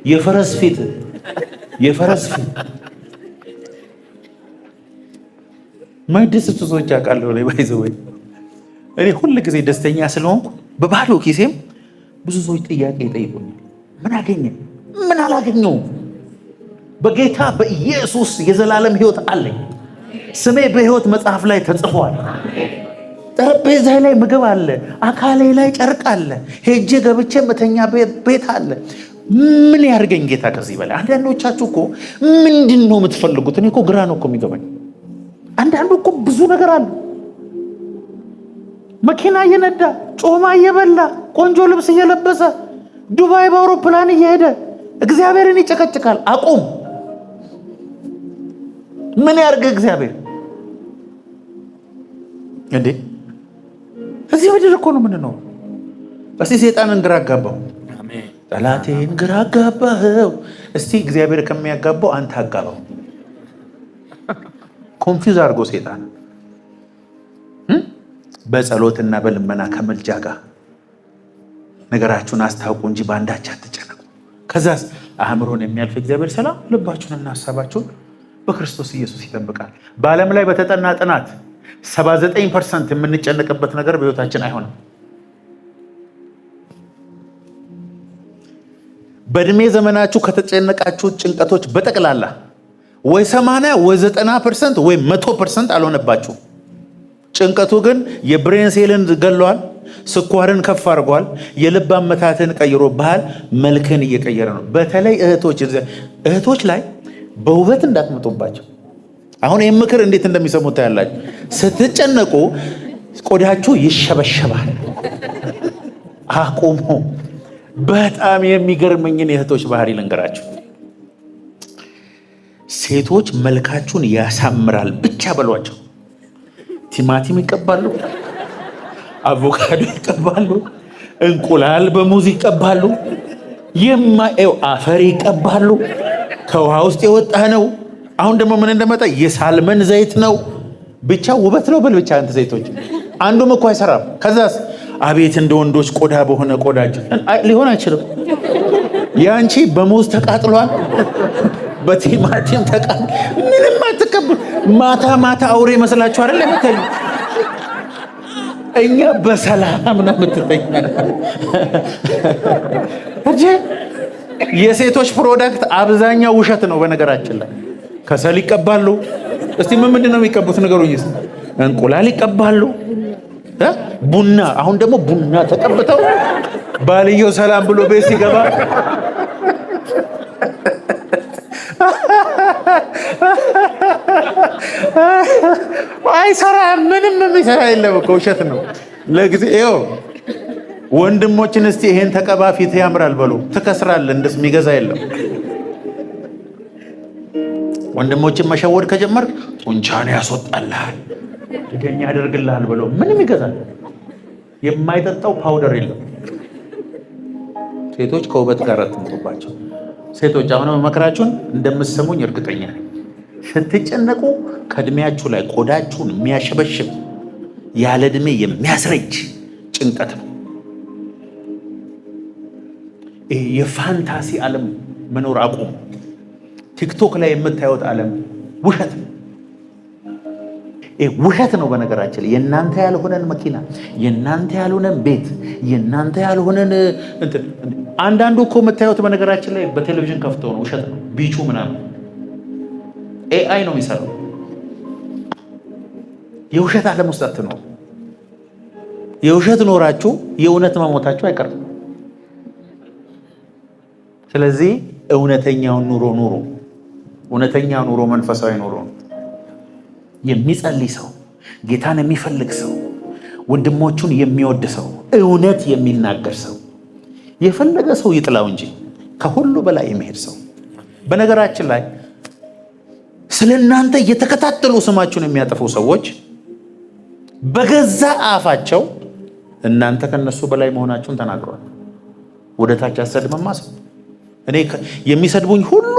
የፈረስ ፊት ማይደስቱ ሰዎች አውቃለሁ ላይ ባይዘው እኔ ሁሉ ጊዜ ደስተኛ ስለሆንኩ በባዶ ኪሴም ብዙ ሰዎች ጥያቄ ይጠይቁኛል። ምን አገኘ? ምን አላገኘው? በጌታ በኢየሱስ የዘላለም ሕይወት አለኝ። ስሜ በሕይወት መጽሐፍ ላይ ተጽፏል። ጠረጴዛ ላይ ምግብ አለ። አካሌ ላይ ጨርቅ አለ። ሄጄ ገብቼ መተኛ ቤት አለ። ምን ያርገኝ ጌታ ከዚህ በላይ? አንዳንዶቻችሁ እኮ ምንድን ነው የምትፈልጉት? እኔ እኮ ግራ ነው እኮ የሚገባኝ። አንዳንዱ እኮ ብዙ ነገር አለ። መኪና እየነዳ ጮማ እየበላ ቆንጆ ልብስ እየለበሰ ዱባይ በአውሮፕላን እየሄደ እግዚአብሔርን ይጨቀጭቃል። አቁም። ምን ያርግ እግዚአብሔር እንዴ? እዚህ ምድር እኮ ነው የምንኖረው። እስቲ ሰይጣንን ግራ አጋባው፣ ጠላቴን ግራ አጋባው። እስቲ እግዚአብሔር ከሚያጋባው አንተ አጋባው። ኮንፊውዝ አድርጎ ሰይጣን በጸሎትና በልመና ከመልጃ ጋር ነገራችሁን አስታውቁ እንጂ በአንዳች አትጨነቁ። ከዛስ አእምሮን የሚያልፍ እግዚአብሔር ሰላም ልባችሁንና ሀሳባችሁን በክርስቶስ ኢየሱስ ይጠብቃል። በዓለም ላይ በተጠና ጥናት 79% የምንጨነቅበት ነገር በሕይወታችን አይሆንም። በእድሜ ዘመናችሁ ከተጨነቃችሁት ጭንቀቶች በጠቅላላ ወይ 80 ወይ 90% ወይ 100% አልሆነባችሁ። ጭንቀቱ ግን የብሬን ሴልን ገሏል፣ ስኳርን ከፍ አድርጓል፣ የልብ አመታትን ቀይሮብሃል፣ መልክን እየቀየረ ነው። በተለይ እህቶች ላይ በውበት እንዳትመጡባቸው። አሁን ይህ ምክር እንዴት እንደሚሰሙት ታያላችሁ። ስትጨነቁ ቆዳችሁ ይሸበሸባል። አቁሙ። በጣም የሚገርመኝን የእህቶች ባህሪ ልንገራችሁ። ሴቶች መልካችሁን ያሳምራል ብቻ በሏቸው። ቲማቲም ይቀባሉ፣ አቮካዶ ይቀባሉ፣ እንቁላል በሙዝ ይቀባሉ፣ የማየው አፈር ይቀባሉ። ከውሃ ውስጥ የወጣ ነው። አሁን ደግሞ ምን እንደመጣ የሳልመን ዘይት ነው። ብቻ ውበት ነው በል ብቻ። አንተ ዘይቶች አንዱም እኮ አይሰራም። ከዛስ አቤት እንደ ወንዶች ቆዳ በሆነ ቆዳቸው ሊሆን አይችልም። ያንቺ በሙዝ ተቃጥሏል፣ በቲማቲም ተቃጥሏል። ምንም አትቀበሉ። ማታ ማታ አውሬ መስላችሁ አይደል የምትተኙ? እኛ በሰላም ነው የምትተኛ። የሴቶች ፕሮዳክት አብዛኛው ውሸት ነው። በነገራችን ላይ ከሰል ይቀባሉ። እስቲ ምንድን ነው የሚቀቡት? ነገሩኝ። እንቁላል ይቀባሉ፣ ቡና። አሁን ደግሞ ቡና ተቀብተው ባልየው ሰላም ብሎ ቤት ሲገባ አይሰራ። ምንም የሚሰራ የለም እኮ ውሸት ነው። ለጊዜ ይኸው ወንድሞችን እስቲ ይሄን ተቀባ ፊት ያምራል በሉ፣ ትከስራለህ። እንደስ የሚገዛ የለም። ወንድሞችን መሸወድ ከጀመርክ ጡንቻን ያስወጣልሃል፣ ደገኛ ያደርግልሃል በሉ። ምንም ይገዛል። የማይጠጣው ፓውደር የለም። ሴቶች ከውበት ጋር አትምጡባቸው። ሴቶች አሁን መከራችሁን እንደምትሰሙኝ እርግጠኛ ነኝ። ስትጨነቁ ከእድሜያችሁ ላይ ቆዳችሁን የሚያሸበሽብ ያለ እድሜ የሚያስረጅ ጭንቀት ነው። የፋንታሲ ዓለም መኖር አቁሙ። ቲክቶክ ላይ የምታዩት ዓለም ውሸት ነው። ውሸት ነው። በነገራችን ላይ የእናንተ ያልሆነን መኪና፣ የእናንተ ያልሆነን ቤት፣ የእናንተ ያልሆነን እንትን። አንዳንዱ እኮ የምታዩት በነገራችን ላይ በቴሌቪዥን ከፍቶ ነው። ውሸት ነው። ቢቹ ምናምን ኤአይ ነው የሚሰራው። የውሸት ዓለም ውስጥ አትኖሩ። የውሸት ኖራችሁ የእውነት መሞታችሁ አይቀርም። ስለዚህ እውነተኛውን ኑሮ ኑሮ። እውነተኛ ኑሮ መንፈሳዊ ኑሮ ነው። የሚጸልይ ሰው፣ ጌታን የሚፈልግ ሰው፣ ወንድሞቹን የሚወድ ሰው፣ እውነት የሚናገር ሰው፣ የፈለገ ሰው ይጥላው እንጂ ከሁሉ በላይ የሚሄድ ሰው። በነገራችን ላይ ስለ እናንተ እየተከታተሉ ስማችሁን የሚያጠፉ ሰዎች በገዛ አፋቸው እናንተ ከነሱ በላይ መሆናችሁን ተናግረዋል። ወደ ታች አሰድመማ ሰው እኔ የሚሰድቡኝ ሁሉ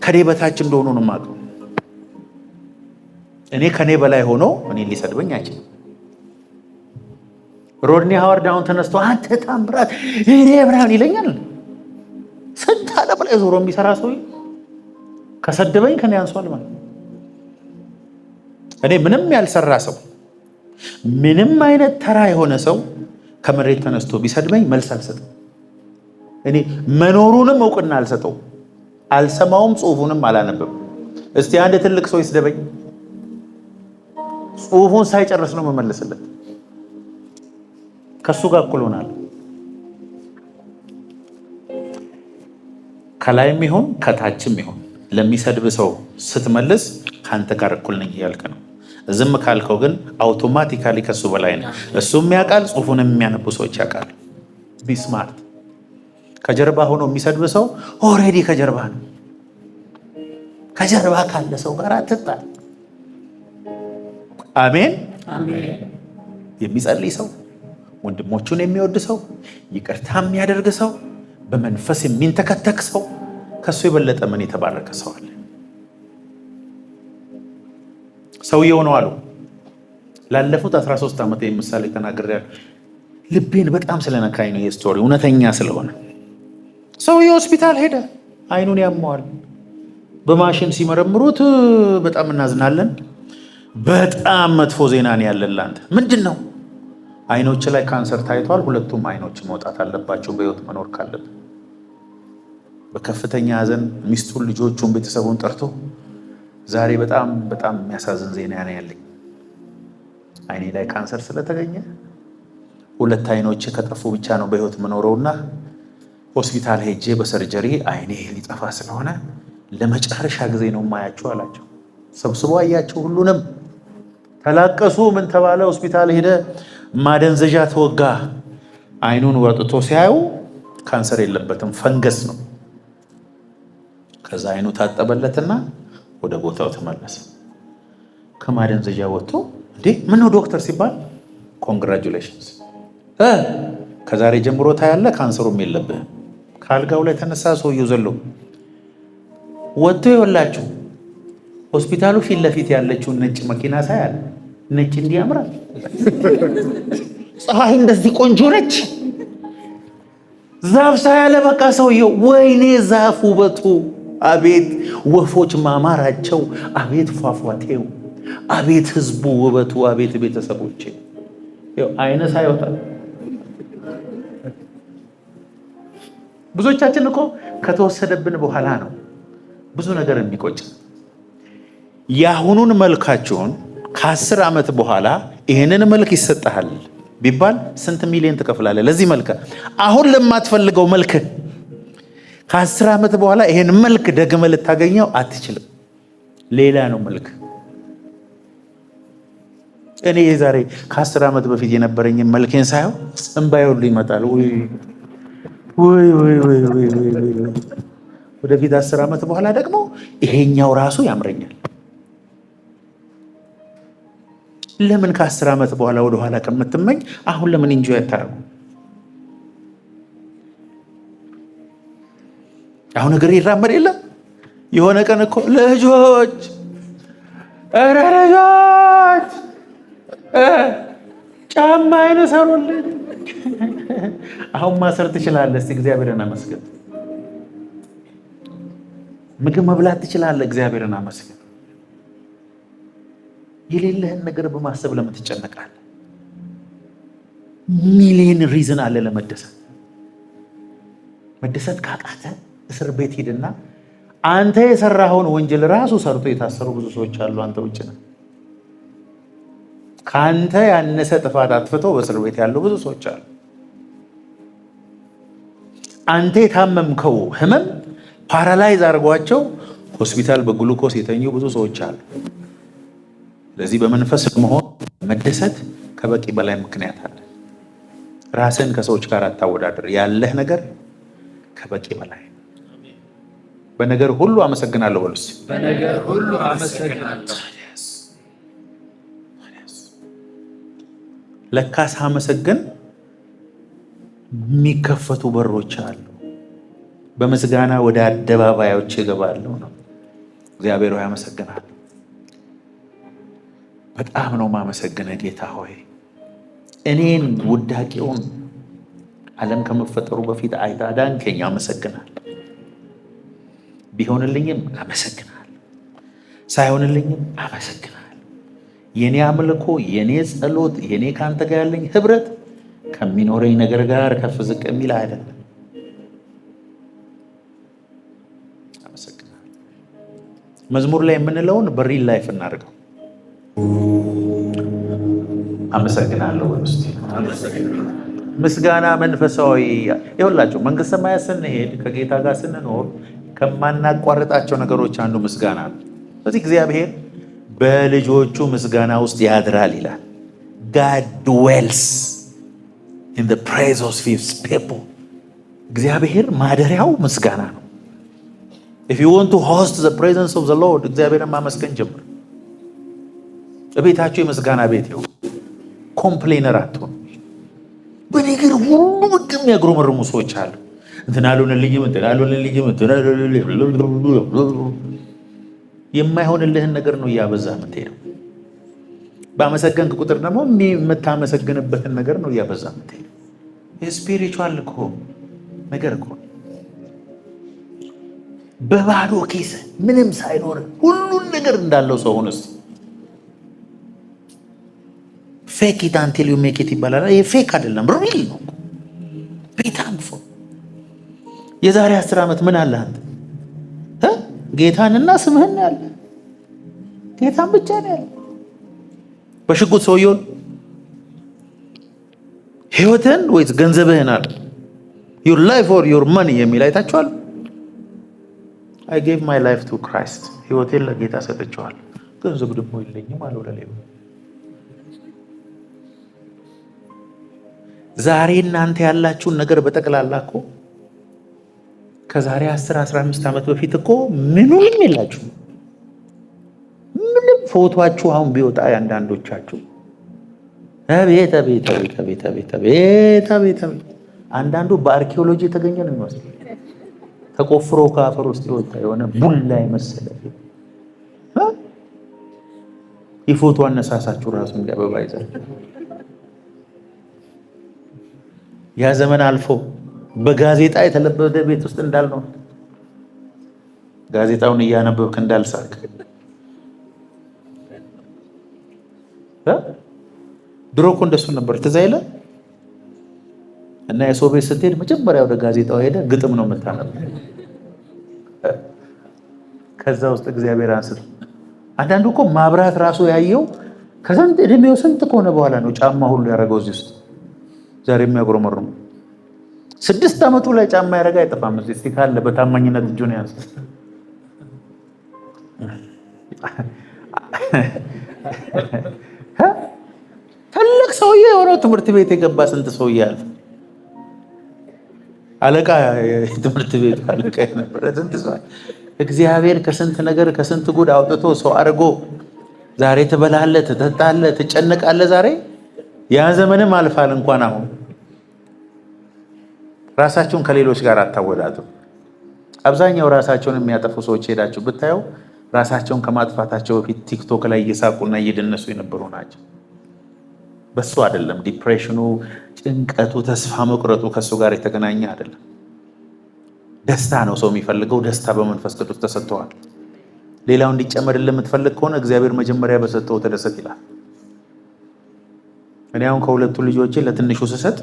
ከኔ በታች እንደሆኑ ነው የማውቀው። እኔ ከኔ በላይ ሆኖ እኔ ሊሰድበኝ አይችልም። ሮድኒ ሃዋርድ አሁን ተነስቶ አንተ ታምራት እኔ ብርሃን ይለኛል። ስንት ዓለም ላይ ዞሮ የሚሰራ ሰው ከሰደበኝ ከኔ አንሷል ማለት ነው። እኔ ምንም ያልሰራ ሰው ምንም አይነት ተራ የሆነ ሰው ከመሬት ተነስቶ ቢሰድበኝ መልስ አልሰጥም። እኔ መኖሩንም እውቅና አልሰጠው፣ አልሰማውም፣ ጽሁፉንም አላነበብም። እስቲ አንድ ትልቅ ሰው ይስደበኝ፣ ጽሁፉን ሳይጨርስ ነው መመለስለት። ከሱ ጋር እኩል ሆናለሁ። ከላይም ይሁን ከታችም ይሁን ለሚሰድብ ሰው ስትመልስ ከአንተ ጋር እኩል ነኝ እያልክ ነው። ዝም ካልከው ግን አውቶማቲካሊ ከሱ በላይ ነው። እሱም ያውቃል፣ ጽሁፉንም የሚያነቡ ሰዎች ያውቃሉ። ቢስማርት ከጀርባ ሆኖ የሚሰድብ ሰው ኦልሬዲ ከጀርባ ነው። ከጀርባ ካለ ሰው ጋር አትጣል። አሜን። የሚጸልይ ሰው፣ ወንድሞቹን የሚወድ ሰው፣ ይቅርታ የሚያደርግ ሰው፣ በመንፈስ የሚንተከተክ ሰው ከሱ የበለጠ ምን የተባረከ ሰው አለ? ሰውየው ነው አሉ። ላለፉት 13 ዓመት ምሳሌ ተናግሬያለሁ። ልቤን በጣም ስለነካኝ ነው ይሄ ስቶሪ እውነተኛ ስለሆነ። ሰውየው ሆስፒታል ሄደ። አይኑን ያመዋል። በማሽን ሲመረምሩት በጣም እናዝናለን። በጣም መጥፎ ዜና ነው ያለን ለአንተ። ምንድን ነው? አይኖች ላይ ካንሰር ታይቷል። ሁለቱም አይኖች መውጣት አለባቸው በህይወት መኖር ካለብን። በከፍተኛ ሐዘን ሚስቱን፣ ልጆቹን፣ ቤተሰቡን ጠርቶ ዛሬ በጣም በጣም የሚያሳዝን ዜና ነው ያለኝ። አይኔ ላይ ካንሰር ስለተገኘ ሁለት አይኖች ከጠፉ ብቻ ነው በህይወት መኖረውና ሆስፒታል ሄጄ በሰርጀሪ አይኔ ሊጠፋ ስለሆነ ለመጨረሻ ጊዜ ነው ማያቸው አላቸው። ሰብስቦ አያቸው። ሁሉንም ተላቀሱ። ምን ተባለ? ሆስፒታል ሄደ። ማደንዘዣ ተወጋ። አይኑን ወጥቶ ሲያዩ ካንሰር የለበትም፣ ፈንገስ ነው። ከዛ አይኑ ታጠበለትና ወደ ቦታው ተመለሰ። ከማደንዘዣ ወጥቶ እንዴ ምን ነው ዶክተር ሲባል ኮንግራቹሌሽንስ ከዛሬ ጀምሮ ታያለ፣ ካንሰሩም የለብህም። ካልጋው ላይ ተነሳ ሰውየው ዘሎ ወጥቶ ይወላችሁ ሆስፒታሉ ፊት ለፊት ያለችውን ነጭ መኪና ሳያለ ነጭ እንዲህ ያምራል። ፀሐይ እንደዚህ ቆንጆ ነች። ዛፍ ሳያለ በቃ ሰውየው ወይኔ ዛፍ ውበቱ፣ አቤት ወፎች ማማራቸው፣ አቤት ፏፏቴው፣ አቤት ህዝቡ ውበቱ፣ አቤት ቤተሰቦቼ። አይነ ሳይወጣ ብዙዎቻችን እኮ ከተወሰደብን በኋላ ነው ብዙ ነገር የሚቆጭ። የአሁኑን መልካችሁን ከ10 ዓመት በኋላ ይህንን መልክ ይሰጥሃል ቢባል ስንት ሚሊዮን ትከፍላለህ ለዚህ መልክ? አሁን ለማትፈልገው መልክ ከ10 ዓመት በኋላ ይሄን መልክ ደግመህ ልታገኘው አትችልም። ሌላ ነው መልክ። እኔ የዛሬ ከ10 ዓመት በፊት የነበረኝ መልኬን ሳየው እንባዬ ሁሉ ይመጣል። ወደፊት 10 ዓመት በኋላ ደግሞ ይሄኛው ራሱ ያምረኛል። ለምን ከ10 ዓመት በኋላ ወደ ኋላ ከምትመኝ አሁን ለምን ኢንጆይ አታረጉ? አሁን እግር ይራመድ የለም። የሆነ ቀን እኮ ልጆች ጫማ አይነሰሩልን። አሁን ማሰር ትችላለህ። እስቲ እግዚአብሔርን አመስግን። ምግብ መብላት ትችላለህ። እግዚአብሔርን አመስግን። የሌለህን ነገር በማሰብ ለምን ትጨነቃለህ? ሚሊዮን ሪዝን አለ ለመደሰት። መደሰት ካቃተ እስር ቤት ሂድና አንተ የሰራኸውን ወንጀል ራሱ ሰርቶ የታሰሩ ብዙ ሰዎች አሉ። አንተ ውጭ ነህ። ከአንተ ያነሰ ጥፋት አጥፍተው በእስር ቤት ያሉ ብዙ ሰዎች አሉ። አንተ የታመምከው ህመም ፓራላይዝ አድርጓቸው ሆስፒታል በግሉኮስ የተኙ ብዙ ሰዎች አሉ። ስለዚህ በመንፈስ መሆን መደሰት ከበቂ በላይ ምክንያት አለ። ራስን ከሰዎች ጋር አታወዳደር። ያለህ ነገር ከበቂ በላይ። በነገር ሁሉ አመሰግናለሁ በሉስ። በነገር ሁሉ አመሰግናለሁ። ለካስ አመሰግን የሚከፈቱ በሮች አሉ። በምስጋና ወደ አደባባዮች እገባለሁ ነው። እግዚአብሔር ሆይ አመሰግናለሁ። በጣም ነው ማመሰግነ ጌታ ሆይ እኔን ውዳቄውን ዓለም ከመፈጠሩ በፊት አይታ ዳንከኝ። አመሰግናለሁ። ቢሆንልኝም አመሰግናለሁ፣ ሳይሆንልኝም አመሰግናለሁ። የኔ አምልኮ፣ የኔ ጸሎት፣ የኔ ካንተ ጋር ያለኝ ህብረት ከሚኖረኝ ነገር ጋር ከፍ ዝቅ የሚል አይደለም። አመሰግናለሁ። መዝሙር ላይ የምንለውን በሪል ላይፍ እናድርገው። አመሰግናለሁ። እስቲ ምስጋና መንፈሳዊ ይኸውላችሁ፣ መንግስተ ሰማያት ስንሄድ ከጌታ ጋር ስንኖር ከማናቋርጣቸው ነገሮች አንዱ ምስጋና ነው። ስለዚህ እግዚአብሔር በልጆቹ ምስጋና ውስጥ ያድራል ይላል። God dwells in the praise of his people። እግዚአብሔር ማደሪያው ምስጋና ነው። if you want to host the presence of the Lord እግዚአብሔርን ማመስገን ጀምር። ቤታችሁ የምስጋና ቤት ይሁን። ኮምፕሌነር አትሆን። በነገር ሁሉ በጣም የሚያጉረመርሙ ሰዎች አሉ። እንትን አልሆነልኝም፣ የማይሆንልህን ነገር ነው እያበዛ የምትሄደው። በአመሰገንክ ቁጥር ደግሞ የምታመሰግንበትን ነገር ነው እያበዛ የምትሄደው። የስፒሪቹዋል እኮ ነገር እኮ በባዶ ኪስ ምንም ሳይኖር ሁሉን ነገር እንዳለው ሰው ሆነስ ፌክ ኢት አንቲል ዩ ሜክ ኢት ይባላል። ይሄ ፌክ አይደለም፣ ሪል ነው። ቤታንፎ የዛሬ 10 ዓመት ምን አለ አንተ? ጌታንና ስምህን ያለ ጌታን ብቻ ነው ያለ። በሽጉጥ ሰውየውን ህይወትን ወይስ ገንዘብህን አለ your life or your money የሚል አይታችኋል። I gave my life to Christ። ህይወቴን ለጌታ ሰጥቼዋለሁ፣ ገንዘብ ደግሞ የለኝም አለው ለሌባ። ዛሬ እናንተ ያላችሁን ነገር በጠቅላላ እኮ ከዛሬ 10-15 ዓመት በፊት እኮ ምንም የላችሁ። ምንም ፎቶአችሁ አሁን ቢወጣ ያንዳንዶቻችሁ አቤት አቤት አቤት አቤት አቤት አቤት አቤት አቤት። አንዳንዱ በአርኪኦሎጂ የተገኘ ነው የሚመስለው። ተቆፍሮ ከአፈር ውስጥ የወጣ የሆነ ቡላ የመሰለ የፎቶ አነሳሳችሁ ራሱ እንዲያበባ ይዛል። ያ ዘመን አልፎ በጋዜጣ የተለበደ ቤት ውስጥ እንዳልነው ጋዜጣውን እያነበብክ እንዳልሳቅ ድሮ እኮ እንደሱ ነበር። ትዝ አይልም? እና የሰው ቤት ስትሄድ መጀመሪያ ወደ ጋዜጣው ሄደ ግጥም ነው የምታነበው። ከዛ ውስጥ እግዚአብሔር አንስቶ አንዳንዱ እኮ ማብራት ራሱ ያየው ከስንት እድሜው ስንት ከሆነ በኋላ ነው ጫማ ሁሉ ያደረገው እዚህ ውስጥ። ዛሬ የሚያጉረመርሙ 6 ዓመቱ ላይ ጫማ ያደረገ አይጠፋም። እስቲ ካለ በታማኝነት እጁን ያንስ። ትልቅ ሰውዬ የሆነ ትምህርት ቤት የገባ ስንት ሰውዬ አለ። አለቃ ትምህርት ቤት አለቃ የነበረ ስንት ሰው። እግዚአብሔር ከስንት ነገር ከስንት ጉድ አውጥቶ ሰው አድርጎ ዛሬ ትበላለህ፣ ትጠጣለህ፣ ትጨነቃለህ። ዛሬ ያ ዘመንም አልፋል። እንኳን አሁን ራሳቸውን ከሌሎች ጋር አታወዳዱ። አብዛኛው ራሳቸውን የሚያጠፉ ሰዎች ሄዳችሁ ብታየው ራሳቸውን ከማጥፋታቸው በፊት ቲክቶክ ላይ እየሳቁና እየደነሱ የነበሩ ናቸው። በሱ አይደለም ዲፕሬሽኑ፣ ጭንቀቱ፣ ተስፋ መቁረጡ ከሱ ጋር የተገናኘ አይደለም። ደስታ ነው ሰው የሚፈልገው። ደስታ በመንፈስ ቅዱስ ተሰጥተዋል። ሌላው እንዲጨመርልህ የምትፈልግ ከሆነ እግዚአብሔር መጀመሪያ በሰጠው ተደሰት ይላል። እኔ አሁን ከሁለቱ ልጆቼ ለትንሹ ስሰጥ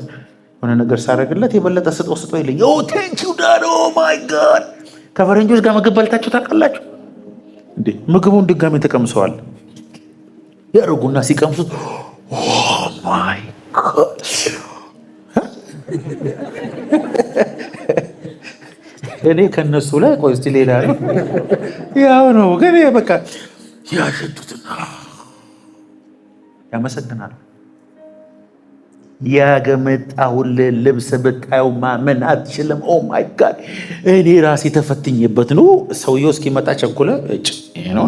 የሆነ ነገር ሳደርግለት የበለጠ ስጦ ይለኝ። ኦ ቴንክ ዩ ዳድ፣ ኦ ማይ ጋድ። ከፈረንጆች ጋር ምግብ በልታችሁ ታውቃላችሁ እንዴ? ምግቡን ድጋሚ ተቀምሰዋል ያደርጉና ሲቀምሱት ኦ ማይ ጋድ። እኔ ከነሱ ላይ ቆይ እስቲ ሌላ ያው ነው ግን በቃ ያሸቱትና ያመሰግናል። ያገመጣሁልህ ልብስ ብታየው ማመን አትችልም። ኦ ማይ ጋድ። እኔ ራሴ ተፈትኝበት ነው። ሰውየው እስኪመጣ ቸኩለ እጭ ይሄ ነው።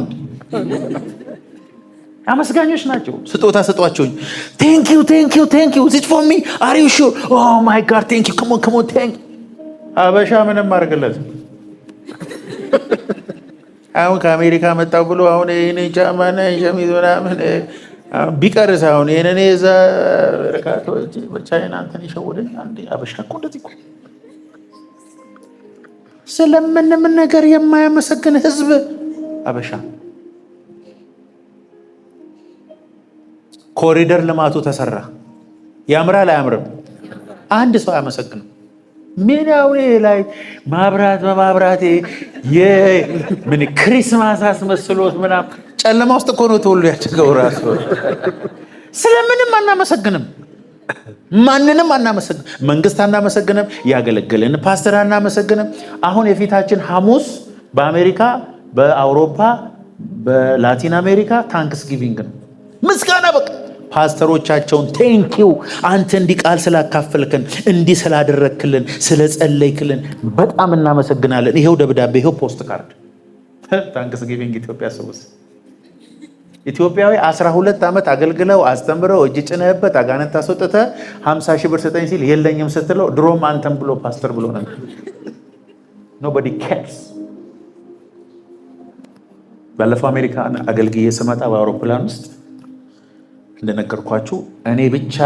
አመስጋኞች ናቸው። ስጦታ ሰጧቸው። ቴንክ ዩ ቴንክ ዩ ቴንክ ዩ ኢትስ ፎር ሚ አር ዩ ሹር ኦ ማይ ጋድ ቴንክ ዩ ካም ኦን ካም ኦን ቴንክ። አበሻ ምንም አድርግለት። አሁን ከአሜሪካ መጣው ብሎ አሁን ይሄን ጫማ እና ሸሚዝ ምናምን ቢቀርስ አሁን የኔ እዛ ረካቶ ቻይና አንተን ይሸወደኝ አንዴ አበሻ እኮ እንደዚህ እኮ ስለምንም ነገር የማያመሰግን ህዝብ አበሻ። ኮሪደር ልማቱ ተሰራ፣ ያምራል አያምርም? አንድ ሰው አያመሰግንም። ምን አውሬ ላይ ማብራት በማብራቴ ምን ክሪስማስ አስመስሎት ምናምን ጨለማ ውስጥ እኮ ነው ተወልዶ ያደገው ራሱ። ስለምንም አናመሰግንም፣ ማንንም አናመሰግንም፣ መንግስት አናመሰግንም፣ ያገለገለን ፓስተር አናመሰግንም። አሁን የፊታችን ሐሙስ በአሜሪካ፣ በአውሮፓ፣ በላቲን አሜሪካ ታንክስ ጊቪንግ ነው። ምስጋና በቃ ፓስተሮቻቸውን ቴንኪው አንተ እንዲህ ቃል ስላካፈልከን፣ እንዲህ ስላደረክልን፣ ስለጸለይክልን በጣም እናመሰግናለን። ይሄው ደብዳቤ፣ ይሄው ፖስት ካርድ ታንክስ ጊቪንግ ኢትዮጵያ ሰውስ ኢትዮጵያዊ 12 ዓመት አገልግለው አስተምረው እጅ ጭነህበት አጋንንት አስወጥተህ 50 ሺህ ብር ስጠኝ ሲል የለኝም ስትለው ድሮም አንተም ብሎ ፓስተር ብሎ ነበር። ኖቦዲ ኬርስ። ባለፈው አሜሪካ አገልግዬ ስመጣ በአውሮፕላን ውስጥ እንደነገርኳችሁ እኔ ብቻ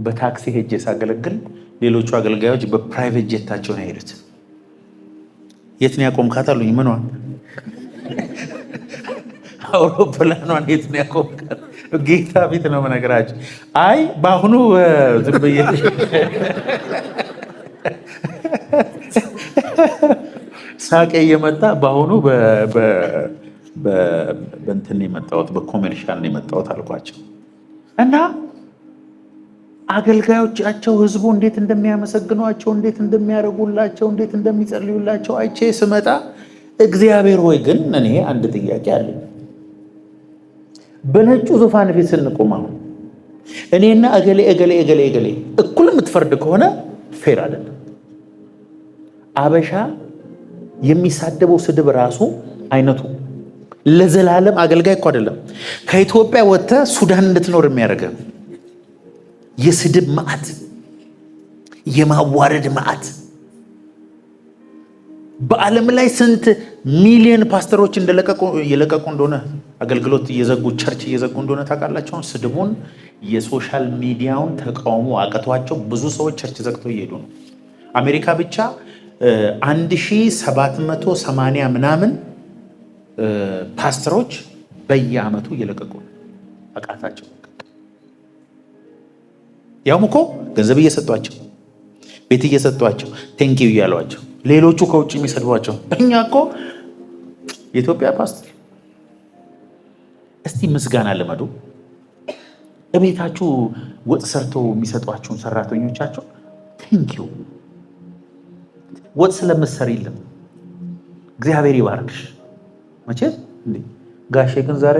በታክሲ ሄጄ ሳገለግል ሌሎቹ አገልጋዮች በፕራይቬት ጄታቸው ነው የሄዱት። የት ነው ያቆምካት አሉኝ። ምኗን? አውሮፕላኗን የት ነው ያቆምካት? ጌታ ፊት ነው የምነግራችሁ። አይ በአሁኑ ዝም ብዬ ሳቄ እየመጣ በአሁኑ በእንትን የመጣሁት በኮሜርሻል ነው የመጣሁት አልኳቸው። እና አገልጋዮቻቸው ህዝቡ እንዴት እንደሚያመሰግኗቸው፣ እንዴት እንደሚያደርጉላቸው፣ እንዴት እንደሚጸልዩላቸው አይቼ ስመጣ እግዚአብሔር ሆይ ግን እኔ አንድ ጥያቄ አለኝ። በነጩ ዙፋን ፊት ስንቆም አሁን እኔና እገሌ እገሌ እገሌ እገሌ እኩል የምትፈርድ ከሆነ ፌር አይደለም። አበሻ የሚሳደበው ስድብ ራሱ አይነቱ ለዘላለም አገልጋይ እኮ አይደለም። ከኢትዮጵያ ወጥተህ ሱዳን እንድትኖር የሚያደርገው የስድብ መዓት፣ የማዋረድ መዓት። በዓለም ላይ ስንት ሚሊዮን ፓስተሮች እየለቀቁ እንደሆነ አገልግሎት እየዘጉ ቸርች እየዘጉ እንደሆነ ታውቃላችሁ። ስድቡን የሶሻል ሚዲያውን ተቃውሞ አቅቷቸው ብዙ ሰዎች ቸርች ዘግተው እየሄዱ ነው። አሜሪካ ብቻ 1780 ምናምን ፓስተሮች በየአመቱ እየለቀቁ ነው። አቃታቸው። ያውም እኮ ገንዘብ እየሰጧቸው፣ ቤት እየሰጧቸው፣ ቴንኪው እያሏቸው፣ ሌሎቹ ከውጭ የሚሰድቧቸው። እኛ እኮ የኢትዮጵያ ፓስተር እስቲ ምስጋና ልመዱ። እቤታችሁ ወጥ ሰርተው የሚሰጧችሁን ሰራተኞቻቸው ቴንኪው፣ ወጥ ስለምትሰሪልን እግዚአብሔር ይባርክሽ። መቼስ እንዴ ጋሼ ግን ዛሬ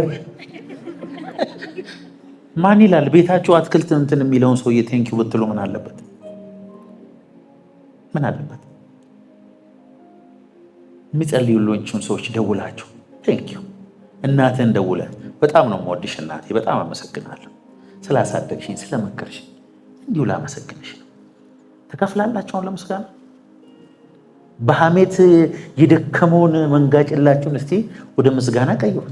ማን ይላል? ቤታችሁ አትክልት እንትን የሚለውን ሰውዬ ቴንኪው ብትሉ ምን አለበት? ምን አለበት? የሚጸልዩላችሁን ሰዎች ደውላችሁ ቴንኪው። እናትህን ደውለህ በጣም ነው የምወድሽ እናቴ፣ በጣም አመሰግናለሁ ስላሳደግሽኝ፣ ስለመከርሽኝ እንዲሁ ላመሰግንሽ ነው። ተከፍላላችሁን ለምስጋና። በሐሜት የደከመውን መንጋጭላችሁን እስቲ ወደ ምስጋና ቀይሩት።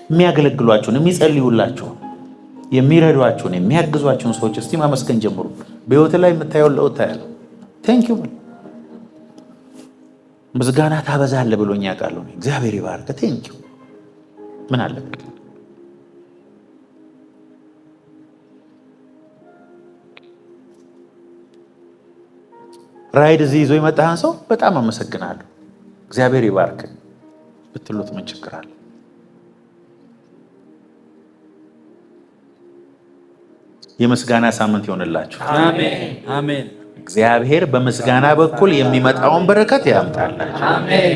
የሚያገለግሏችሁን፣ የሚጸልዩላችሁን፣ የሚረዷችሁን፣ የሚያግዟችሁን ሰዎች እስቲ ማመስገን ጀምሩ። በህይወት ላይ የምታየው ለውጥ ታያለህ። ቴንኪው ምስጋና ታበዛለህ ብሎኝ ያውቃለሁ። እግዚአብሔር ይባርክ። ቴንኪው ምን አለበት? ራይድ እዚህ ይዞ የመጣህን ሰው በጣም አመሰግናለሁ እግዚአብሔር ይባርክ ብትሉት ምን ችግር አለ? የምስጋና ሳምንት ይሆንላችሁ። አሜን አሜን። እግዚአብሔር በምስጋና በኩል የሚመጣውን በረከት ያምጣላችሁ። አሜን።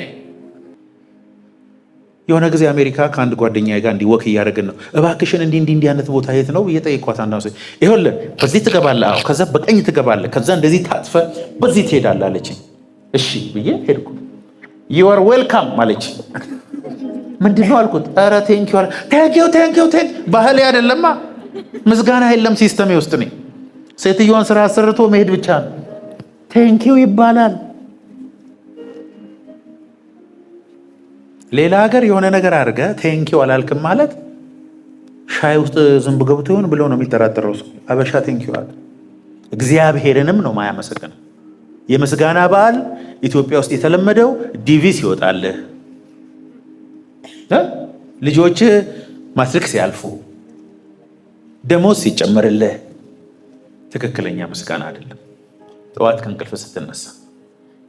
የሆነ ጊዜ አሜሪካ ከአንድ ጓደኛዬ ጋር እንዲህ ወክ እያደረግን ነው። እባክሽን እንዲህ አይነት ቦታ የት ነው እየጠየኳት፣ አንዳንድ ሰው ይኸውልህ በዚህ ትገባለህ፣ አዎ፣ ከዛ በቀኝ ትገባለህ፣ ከዛ እንደዚህ ታጥፈ በዚህ ትሄዳለህ አለችኝ። እሺ ብዬ ሄድኩ። ዩ አር ዌልካም አለች። ምንድን ነው አልኩት። ኧረ ቴንኪው አለ። ቴንኪው ባህሌ አይደለማ፣ ምስጋና የለም ሲስተሜ ውስጥ ነኝ። ሴትዮዋን ስራ አሰርቶ መሄድ ብቻ ነው። ቴንኪው ይባላል። ሌላ ሀገር የሆነ ነገር አድርገህ ቴንኪው አላልክም ማለት ሻይ ውስጥ ዝንብ ገብቶ ይሆን ብሎ ነው የሚጠራጠረው ሰው። አበሻ ቴንኪው አለ። እግዚአብሔርንም ነው ማያመሰግነው። የምስጋና በዓል ኢትዮጵያ ውስጥ የተለመደው ዲቪ ሲወጣልህ፣ ልጆች ማትሪክ ሲያልፉ፣ ደሞዝ ሲጨመርልህ ትክክለኛ ምስጋና አይደለም። ጠዋት ከእንቅልፍ ስትነሳ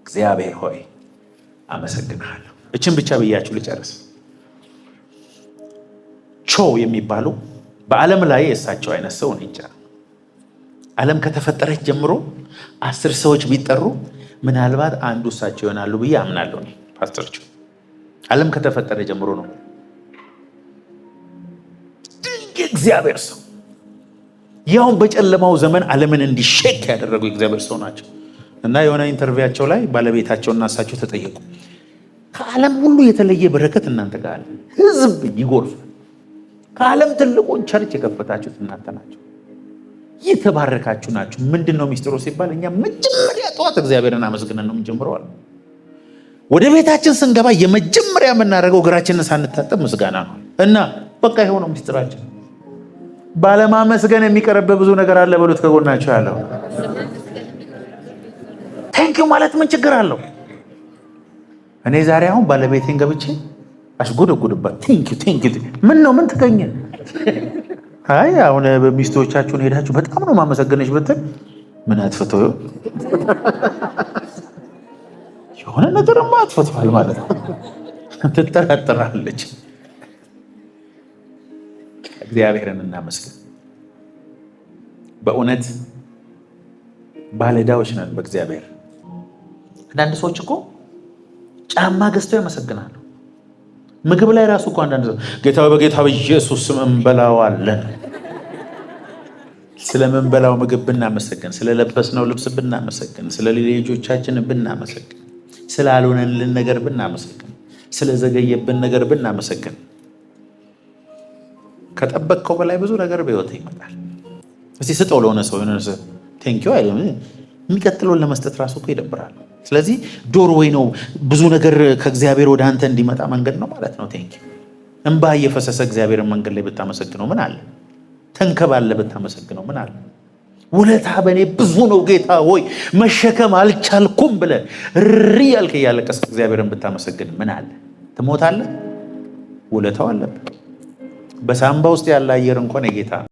እግዚአብሔር ሆይ አመሰግንሃለሁ። እችን ብቻ ብያችሁ ልጨርስ። ቾ የሚባሉ በዓለም ላይ የእሳቸው አይነት ሰው ነው። እንጃ ዓለም ከተፈጠረች ጀምሮ 10 ሰዎች ቢጠሩ ምናልባት አንዱ እሳቸው ይሆናሉ ብዬ አምናለሁ። ፓስተር ቾ ዓለም ከተፈጠረ ጀምሮ ነው እግዚአብሔር ሰው፣ ያውን በጨለማው ዘመን ዓለምን እንዲሸክ ያደረጉ እግዚአብሔር ሰው ናቸው። እና የሆነ ኢንተርቪያቸው ላይ ባለቤታቸውና እሳቸው ተጠየቁ። ከዓለም ሁሉ የተለየ በረከት እናንተ ጋር አለ። ህዝብ ይጎርፍ። ከዓለም ትልቁን ቸርች የከፈታችሁት እናንተ ናቸው። የተባረካችሁ ናችሁ። ምንድን ነው ሚስጥሩ ሲባል እኛ መጀመሪያ ጠዋት እግዚአብሔርን አመስግነን ነው የምንጀምረው አለ። ወደ ቤታችን ስንገባ የመጀመሪያ የምናደርገው እግራችንን ሳንታጠብ ምስጋና ነው። እና በቃ የሆነው ሚስጥራችን። ባለማመስገን የሚቀርብ ብዙ ነገር አለ በሉት ከጎናቸው ያለው። ቴንኪው ማለት ምን ችግር አለው? እኔ ዛሬ አሁን ባለቤቴን ገብቼ አስጎደጎድባት ቴንኪው ምን ነው ምን ተገኘ? አይ አሁን በሚስቶቻችሁን ሄዳችሁ በጣም ነው ማመሰገነሽ ብትል ምን አጥፍቶ የሆነ ነገርማ አጥፍቷል ማለት ነው። ትጠራጠራለች። እግዚአብሔርን እናመስግን። በእውነት ባለዕዳዎች ነን በእግዚአብሔር። አንዳንድ ሰዎች እኮ ጫማ ገዝተው ያመሰግናሉ። ምግብ ላይ ራሱ እኮ አንዳንድ ሰው ጌታ በጌታ በኢየሱስ ስም እንበላዋለን። ስለምንበላው ምግብ ብናመሰግን፣ ስለለበስነው ልብስ ብናመሰግን፣ ስለ ልጆቻችን ብናመሰግን፣ ስላልሆነልን ነገር ብናመሰግን፣ ስለዘገየብን ነገር ብናመሰግን፣ ከጠበቅከው በላይ ብዙ ነገር በሕይወት ይመጣል። እስቲ ስጠው ለሆነ ሰው የሆነ ሰው ቴንኪው አይደለም የሚቀጥለውን ለመስጠት ራሱ እኮ ይደብራል። ስለዚህ ዶርዌይ ነው ብዙ ነገር ከእግዚአብሔር ወደ አንተ እንዲመጣ መንገድ ነው ማለት ነው። ቴንኪው እንባ እየፈሰሰ እግዚአብሔርን መንገድ ላይ ብታመሰግነው ምን አለ? ተንከባለ ብታመሰግነው ምን አለ? ውለታ በእኔ ብዙ ነው ጌታ ሆይ መሸከም አልቻልኩም ብለህ እሪ ያልክ እያለቀስክ እግዚአብሔርን ብታመሰግን ምን አለ? ትሞታለህ። ውለታው አለብህ። በሳምባ ውስጥ ያለ አየር እንኳን የጌታ